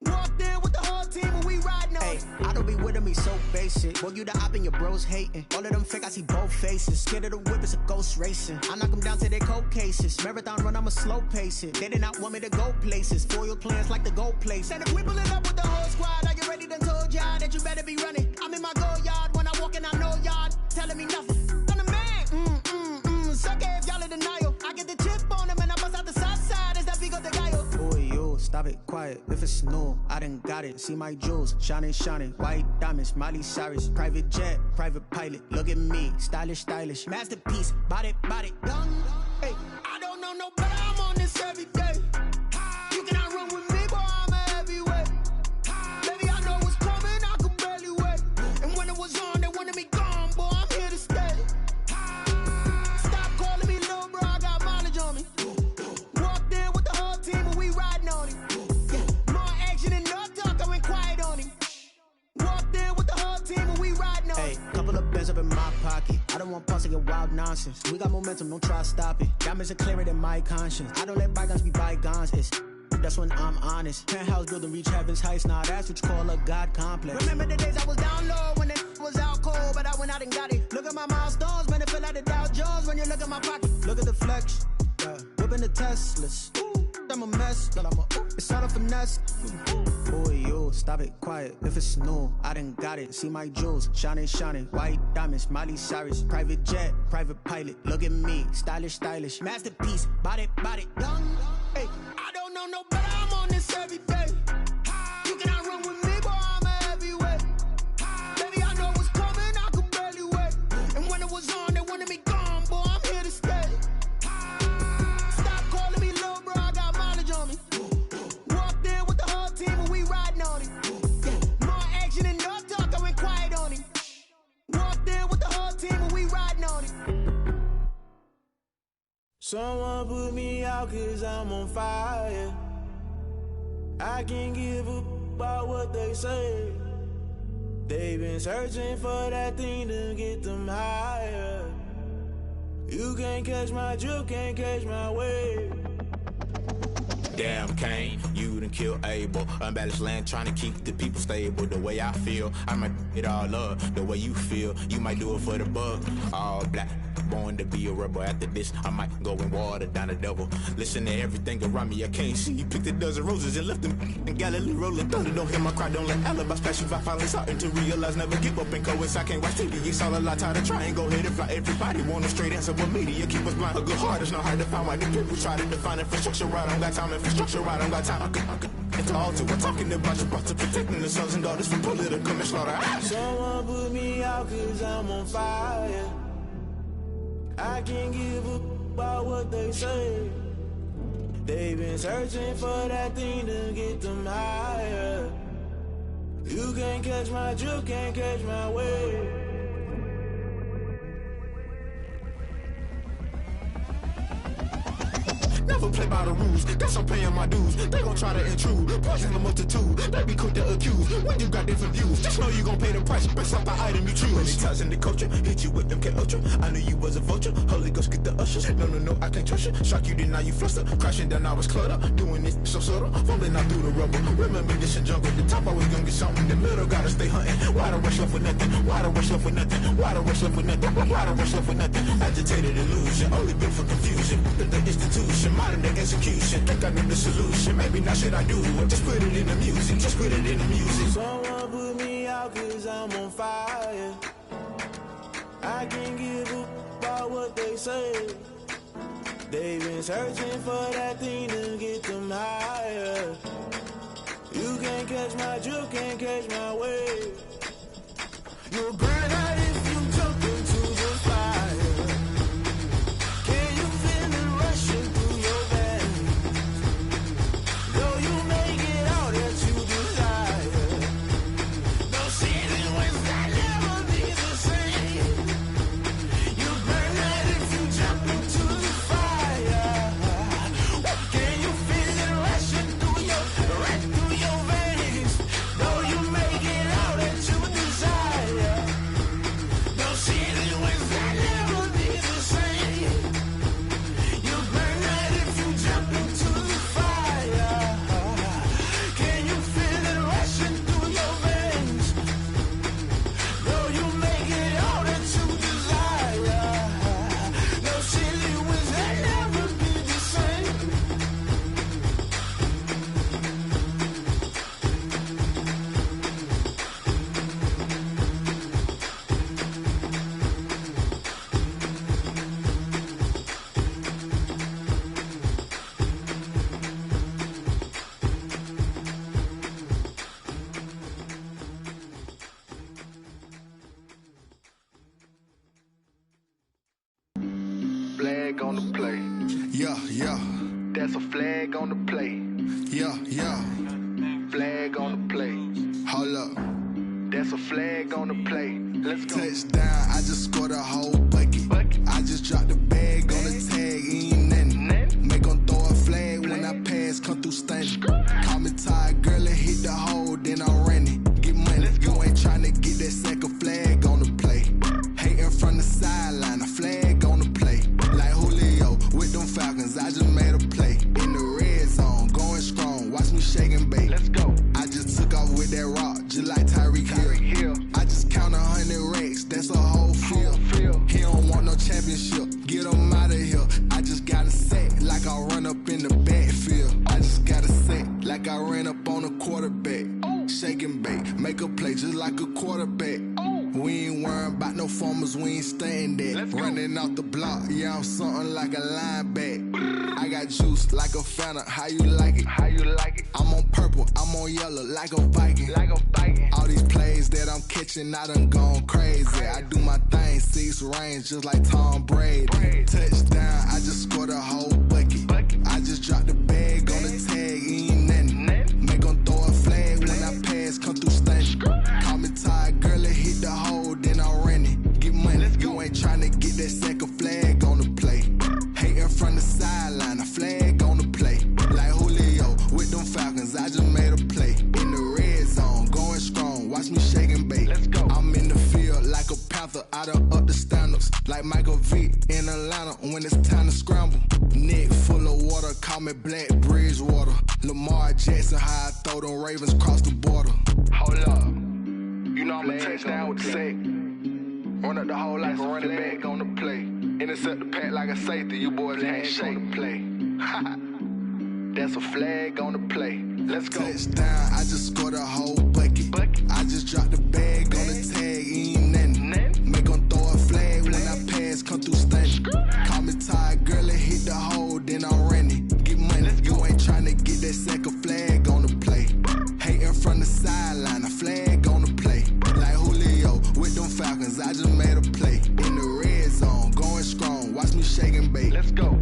M: Walked in with the whole team and we riding on him.
L: I don't be with him, he's so basic. Boy, you the op and your bros hating. All of them fake, I see both faces. Scared of the whip, it's a ghost racing. I knock them down to their cold cases. Marathon run, I'ma slow pace it. They did not want me to go places. Foil plans like the go place. And if we pulling up with the whole squad, are you ready? Done told y'all that you better be running. I'm in my go yard when I walk in, I know y'all telling me nothing. I'm the man. Suck it if y'all in denial. I get the chip on them and I bust out the south side. Is that Vigo de Gallo? Boy, yo, stop it, quiet. If it's new, I done got it. See my jewels, shining, shining. White diamonds, Miley Cyrus. Private jet, private pilot. Look at me, stylish, stylish. Masterpiece, body, body, done. Hey,
M: I don't know no better, I'm on this every day. You cannot run with me, boy, I'm a heavyweight. Baby, I know what's coming, I could barely wait. And when it was on, they wanted me gone, boy, I'm here to stay. Stop calling me little bro, I got mileage on me. Walked in with the whole team and we riding on him. More action and no talk, I went quiet on him. Walked in with the whole team and we riding on him.
L: hey, couple of bands up in my pocket. I don't want pause to get wild nonsense. We got momentum, don't try to stop it. Diamonds are clearer than my conscience. I don't let bygones be bygones. It's that's when I'm honest. Penthouse building, reach heaven's heights. Now that's what you call a God complex.
M: Remember the days I was down low when it was out cold, but I went out and got it. Look at my milestones, man, it feel like the Dow Jones when you look at my pocket.
L: Look at the flex, whipping the Teslas.
N: I'm a mess. It's all a finesse. Boy, you stop it quiet. If it's new, I done got it. See my jewels, shining, shining. White diamonds, Miley Cyrus. Private jet, private pilot. Look at me, stylish, stylish. Masterpiece, body, young. Hey, I don't know no better. I'm on this every day. You cannot run with me, boy. I'm a heavyweight. Baby, I know what's coming. I could barely wait. And when it was on, they wanted me gone, boy. I'm here to stay. Stop calling me little bro. I got mileage on me. Walked in with the whole team and we riding on it. Yeah. More action and no talk. I went quiet on him. Walked in with the whole team and we riding on it.
O: Someone put me out 'cause I'm on fire. I can't give up about what they say. They've been searching for that thing to get them higher. You can't catch my drift, can't catch my wave.
P: Damn, Kane, you done killed Abel. Unbalanced land, trying to keep the people stable. The way I feel, I might it all up. The way you feel, you might do it for the bug. All black, born to be a rebel. After this, I might go and water down the devil. Listen to everything around me, I can't see. You picked a dozen roses and left them in Galilee rolling thunder. Don't hear my cry, don't let alibis pass you by. Finally starting to realize, never give up and coast. I can't watch TV, it's all a lot. Tired of trying, go ahead and fly. Everybody want a straight answer, but media keep us blind. A good heart is not hard to find. Why the people try to define infrastructure right? I don't got time, infrastructure right, I don't got time. I could it's all to we're talking about you, about to protecting the sons and daughters from political manslaughter.
O: Someone put me out 'cause I'm on fire. I can't give up about what they say. They've been searching for that thing to get them higher. You can't catch my drift, can't catch my wave.
P: Never play by the rules, that's I'm paying my dues. They gon' try to intrude, poison the multitude. They be quick to accuse when you got different views. Just know you gon' pay the price based off the item you choose. Many times in the culture, hit you with MK Ultra. I knew you was a vulture, Holy Ghost get the ushers. No, I can't trust you. Shock you, then now you fluster. Crashing down, I was cluttered. Doing this so subtle, falling out through the rubble. Remember this in jungle, the top always gonna get something. The middle gotta stay hunting. Why the rush left with nothing? Why the rush left with nothing? Why the rush left with nothing? Why the rush left with nothing? Agitated illusion, only built for confusion. The institution, modern day execution. Think I know the solution. Maybe not shit I do. Just put it in the music. Just put it in the music.
O: Someone put me out 'cause I'm on fire. I can't give up about what they say. They've been searching for that thing to get them higher. You can't catch my drift, can't catch my wave. You'll burn out if you jump into the fire. Can you feel it rushing through your veins? Though you make it all that you desire. No ceiling wins that never be the same. You burn out if you jump into the fire. Can you feel it rushing through your veins? Though you make it all that you desire. No ceiling wins that never be the same. You burn out if you jump into the fire. Can you feel it rushing through your veins? Though you make it all that you desire. No ceiling wins that never be the same.
Q: Flag on the play.
M: Yeah.
Q: That's a flag on the play.
M: Yeah.
Q: Flag on the play.
M: Hold up.
Q: That's a flag on the play. Let's go.
M: Touchdown, I just scored a whole bucket. I just dropped the bag on the tag, ain't nothing. Make 'em throw a flag when I pass, come through stunning. Call me tired, girl, and hit the hole, then I'm running. Get money, you ain't tryna get that second flag on the play. Hating from the sideline, a flag on the play. Like Julio with them Falcons, I just made a play. In the red zone, going strong, watch me shake and bake.
Q: Let's go.
M: I just took off with that rock, just like Tyreek Hill. I just count 100 racks, that's a whole field.
Q: ain't stunting that. Running off the block, yeah, I'm something like a linebacker. I got juice like a Fanta, how you like it? How you like it? I'm on purple, I'm on yellow, like a Viking. Like a Viking. All these plays that I'm catching, I done gone crazy. I do my thing, 6 range, just like Tom Brady. Touchdown, I just scored a whole bucket. I just dropped the bag on the tag, ain't nothing. Make 'em throw a flag when I pass, come through stunning. Call me tired, girl, it hit the hole, then I'm running. Get money, you ain't tryna get that second flag on the play. Hating from the sideline, a flag on the play. Like Julio with them Falcons, I just made a play. In the red zone, going strong, watch me shake and bake. I'm in the field like a panther, I done up the standards. Like Michael Vick in Atlanta when it's time to scramble. Neck full of water, call me Black Bridgewater. Lamar Jackson, how I throw them Ravens across the border. Hold up, you know I'm a touchdown with the sack. Run up the whole like a running back on the play. Intercept the pack like a safety, you boys ain't shake the play. That's a flag on the play. Let's go. Touchdown, I just scored a whole bucket. I just dropped the bag on the tag, ain't nothing. Make 'em throw a flag when I pass, come through stunning. Call me tired, girl, it hit the hole, then I'm running. Get money, you ain't tryna get that second flag on the play. Hating from the sideline, a flag on the play. Like Julio with them Falcons, I just made a play. In the red zone, going strong, watch me shake and bake. Let's go.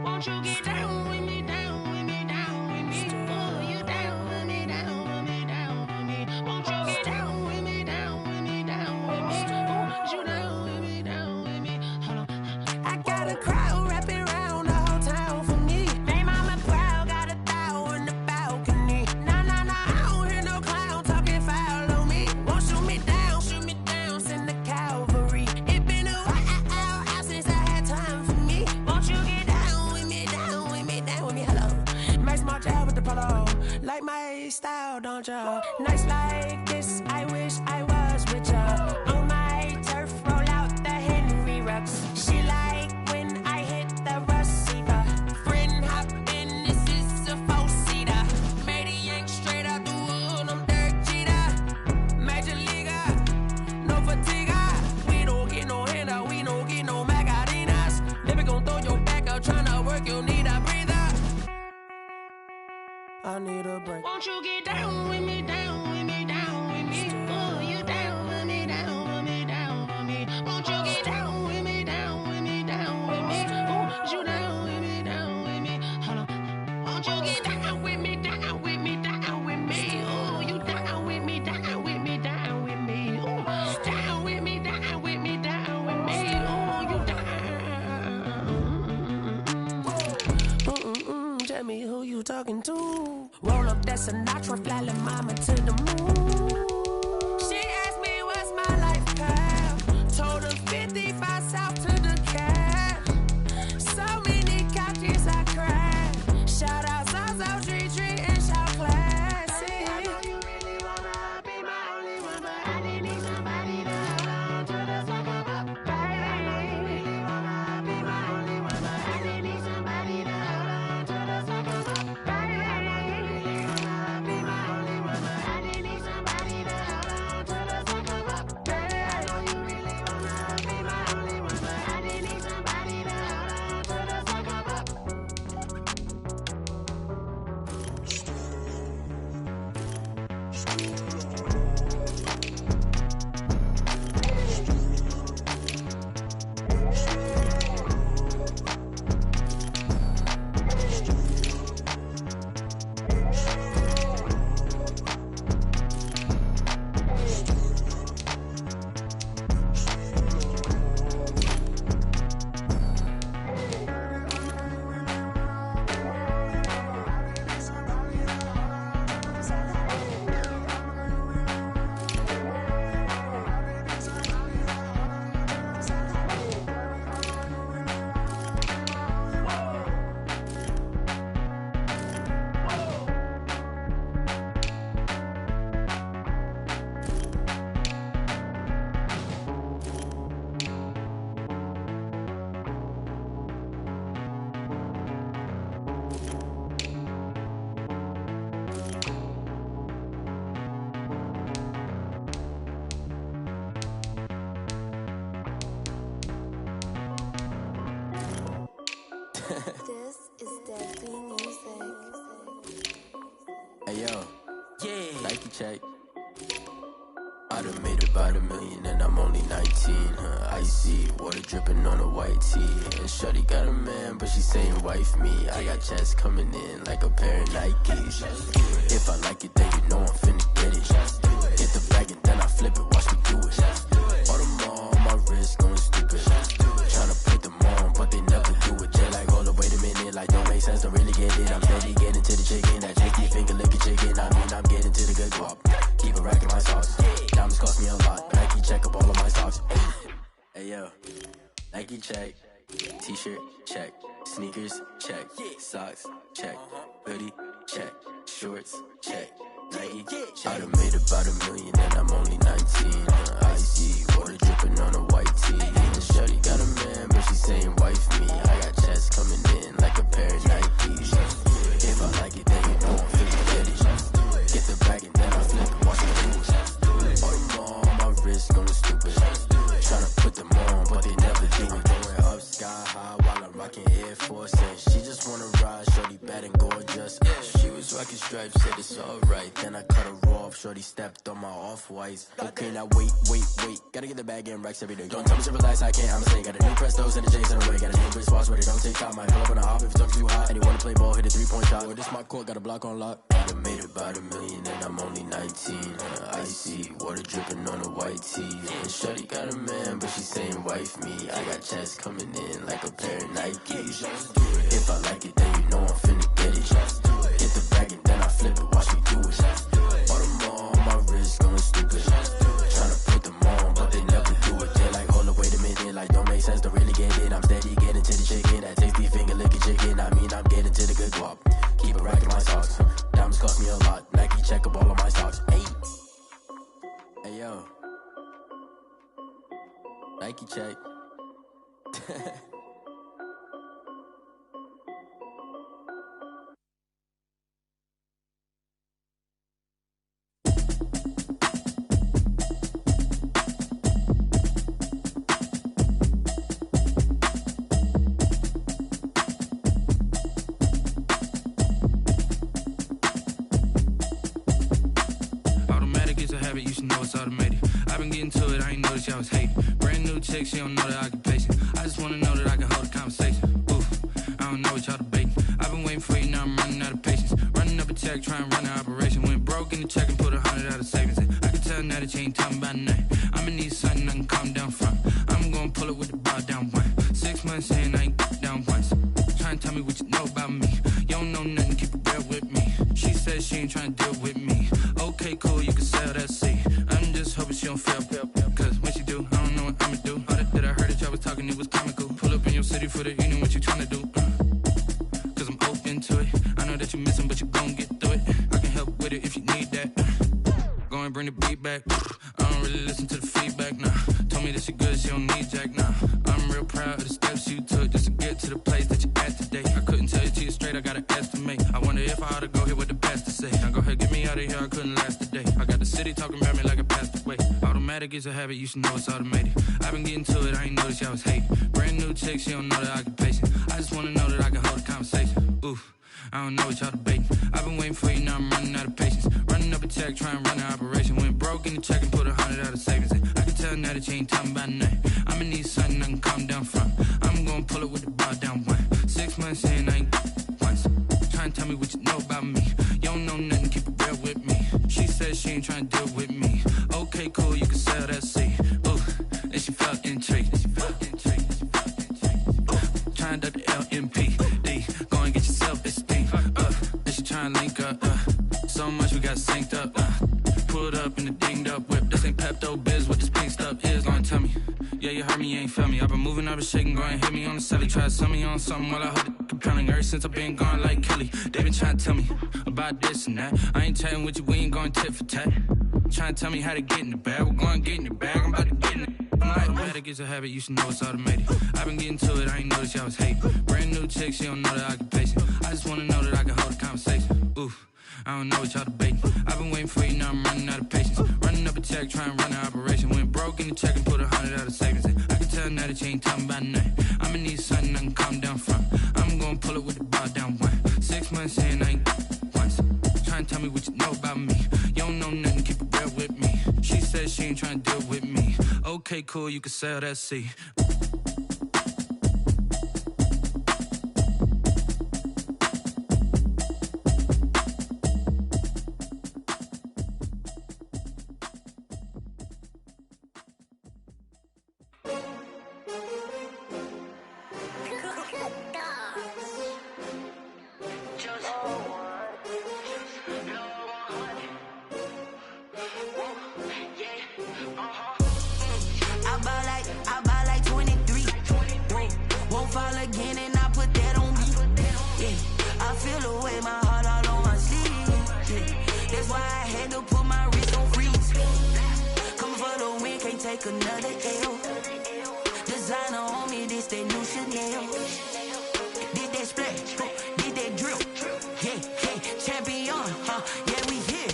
R: Won't you get down with me, down with me, down with me? Oh, you down with me, down with me, down with me. Won't you get down with me, down with me, down with me? Oh, you down with me, down with me? Hold on. I got a crowd wrapping around the whole town for me. Made mama proud, got a thou on the balcony. Nah, nah, nah, I don't hear no clown talking foul on me. Won't shoot me down, send the cavalry. It been a while since I had time for me. Won't you get down with me, down with me, down with me? Hello. Max March out with the polo. Like my style, don't ya? Nights like this, I wish I was with ya. On my turf, roll out the Henry Rux. She like when I hit the receiver. Friend hop in, this is a 4-seater. Made a yank straight out the wood, I'm Derek Jeter. Major leaguer, no fatigue. We don't get no handout, we don't get no Macarinas. Never gon' throw your back out, tryna work, you need a breather. I need a break. Won't you get down with me, down with me, down with me? Oh, you down with me, down with me, down with me? Won't you get down with me, down with me, down with me? Oh, you down with me, down with me? Hold on. Won't you get down with me, down with me, down with me? Oh, you down with me, down with me, down with me? Oh, down with me, down with me, down with me? Oh, you down. Tell me who you talking to. Roll up that Sinatra, fly la mama to the moon. She asked me what's my life path. Told her 55 south to the cab. So many couches I cried. Shout out Zazo, Tree, and shout classy. I know you really wanna be my only one, but I didn't need somebody to hold on to the second up. Baby, I know you really wanna be my only one, but I didn't need somebody to hold on to the second up. Baby, I know you really wanna be my only one, but I didn't need somebody to
S: icy, water dripping on a white tee. And shorty got a man, but she saying wife me. I got checks coming in like a pair of Nikes. If I like it, then you know I'm finna get it. Get the bag and then I flip it, watch me do it. All them on my wrist going stupid. Tryna put them on, but they never do it. They're like, hold up, wait a minute, like don't make sense, don't really get it. I'm steady getting to the chicken, that tasty finger licking chicken. I mean, I'm getting to the good guap. Keep a rack in my sauce. Diamonds cost me a lot. Nike check up all of my stocks. Hey yo, Nike check, t-shirt check, sneakers check, socks check, hoodie check, shorts check, Nike check. I done made about $1 million and I'm only 19. Icy, water dripping on a white tee. And shorty got a man, but she saying wife me. I got checks coming in like a pair of Nikes. If I like it, then you know I'm finna get it. Get the bag and then I flip it, watch me do it. All them on my wrist going stupid. Tryna put them on, but they never do it. Going up sky high while I'm rocking Air Force. And she just wanna ride, shorty bad and gorgeous. She was rocking stripes, said it's alright. Then I cut her off, shorty stepped on my off-whites. Okay, now wait. Gotta get the bag and racks every day. Don't tell me to relax, I can't, I'ma say. Got a new Prestos and a J's in the way. Got a new wrist watch where they don't take time. Might pull up on a hop if it's too hot. And you wanna play ball, hit a 3-point shot. Well, this my court, got a block on lock. I done made about $1 million and I'm only 19. Icy, water dripping on a white tee. And shorty got a man, but she saying wife me. I got checks coming in like a pair of Nikes. If I like it, then you know I'm finna get it. Get the bag and then I flip it, watch me do it. All them on my wrist going stupid. Tryna put them on, but they never do it. They're like, hold up, wait a minute, like don't make sense, don't really get it. I'm steady getting to the chicken, that tasty finger licking chicken. I mean, I'm getting to the good guap. Keep a rack in my socks. Diamonds cost me a lot. Nike check up all of my stocks. Hey yo, Nike check.
T: You should know it's automated. I've been getting to it, I ain't noticed y'all was hating. Brand new chick, she don't know the occupation. I just wanna know that I can hold a conversation. Oof, I don't know what y'all debating. I've been waiting for you, now I'm running out of patience. Running up a check, trying to run an operation. Went broke in the check and put 100 out of savings in. I can tell now that you ain't talking about nothing. I'ma need something I can calm down from. I'm gonna pull it with the bar down one. 6 months saying I ain't down once. Trying to tell me what you know about me. You don't know nothing, keep it real with me. She said she ain't trying to deal with me. Okay, cool, you can sell that seat. I'm just hoping she don't fail. Cause when she do, I don't know what I'ma do. All that I heard that y'all was talking, it was comical. Pull up in your city for the evening, what you trying to do? Cause I'm open to it. I know that you're missing, but you gon' get through it. I can help with it if you need that. Go and bring the beat back. I don't really listen to the feedback, nah. Told me that she good, she don't need Jack, nah. I'm real proud of the steps you took just to get to the place that you're at today. I couldn't tell you to you straight, I gotta estimate. I wonder if I ought to go here with the best to say. Now go ahead, get me out of here, I couldn't last today. I got the city talking about me like I passed away. Automatic is a habit, you should know it's automated. I've been getting to it, I ain't noticed y'all was hating. Brand new chick, she don't know the occupation. I just wanna know that I can hold a conversation. Oof, I don't know what y'all debating. I've been waiting for you, now I'm running out of patience. Running up a check, trying to run an operation. Went broke in the check and put 100 out of savings in. I can tell now that you ain't talking about nothing. I'ma need something I can calm down from. I'm gonna pull it with the bar down one. 6 months saying I ain't once. Trying to tell me what you know about me. You don't know nothing, keep it real with me. She said she ain't trying to deal with me. Okay, cool, you can sell that seat. Ooh, and she felt intrigued. Trying up the LMPD. Go and get yourself esteem. And she trying to link up. So much we got synced up. Pulled up in the dinged up whip. This ain't Pepto Biz, what this pink stuff is. Long tell me. Yeah, you heard me, you ain't felt me. I've been moving, I've been shaking, go and hit me on the celly. Try to sell me on something while I hold it compelling. Ever since I've been gone like Kelly, they been trying to tell me about this and that. I ain't chatting with you, we ain't going tit for tat. Trying to tell me how to get in the bag. We're going to get in the bag, I'm about to get in it. Automatic is a habit, you should know it's automated. I've been getting to it, I ain't noticed y'all was hating. Brand new chick, she don't know the occupation. I just wanna know that I can hold a conversation. Oof, I don't know what y'all debating. I've been waiting for you, now I'm running out of patience. Running up a check, trying to run an operation. Went broke in the check and put 100 out of savings in. I can tell now that you ain't talking about nothing. I'ma need something I can calm down from. I'm gonna pull it with the bar down one. 6 months saying I ain't once. Trying to tell me what you know about me. You don't know nothing, keep it real with me. She said she ain't trying to deal with me. Okay, Okay, cool, you can sail that sea.
H: I buy like 23. Won't fall again and I put that on me. Yeah, I feel the way my heart all on my sleeve. Yeah, that's why I had to put my wrist on freeze. Coming for the win, can't take another L. Designer on me, this that new Chanel. Did that splash, did that drill. Yeah, champion, yeah, we here.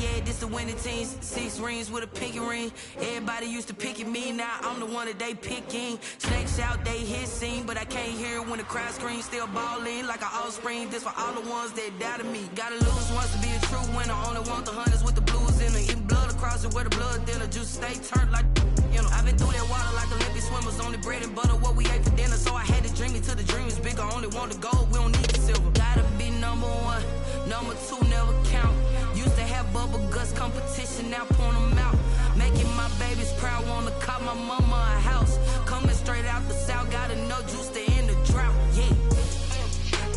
H: Yeah, this the winning team. 6 rings with a pinky ring. Everybody used to pick at me, now I'm the one that they picking. Snakes out, they hit scene, but I can't hear it when the crowd screams. Still balling like an offspring. This for all the ones that doubted me. Gotta lose once to be a true winner. Only want the hunters with the blues in it. Eating blood across it where the blood dinner. Juice stay turned like, you know. I've been through that water like Olympic swimmers. Only bread and butter, what we ate for dinner. So I had to dream it till the dream is bigger. Only want the gold, we don't need the silver. Gotta be number 1, number 2 never count. Used to have bubble guts competition, now point them out. Making my babies proud, wanna cop my mama a house. Coming straight out the south, got enough juice to end the drought, yeah.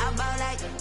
H: I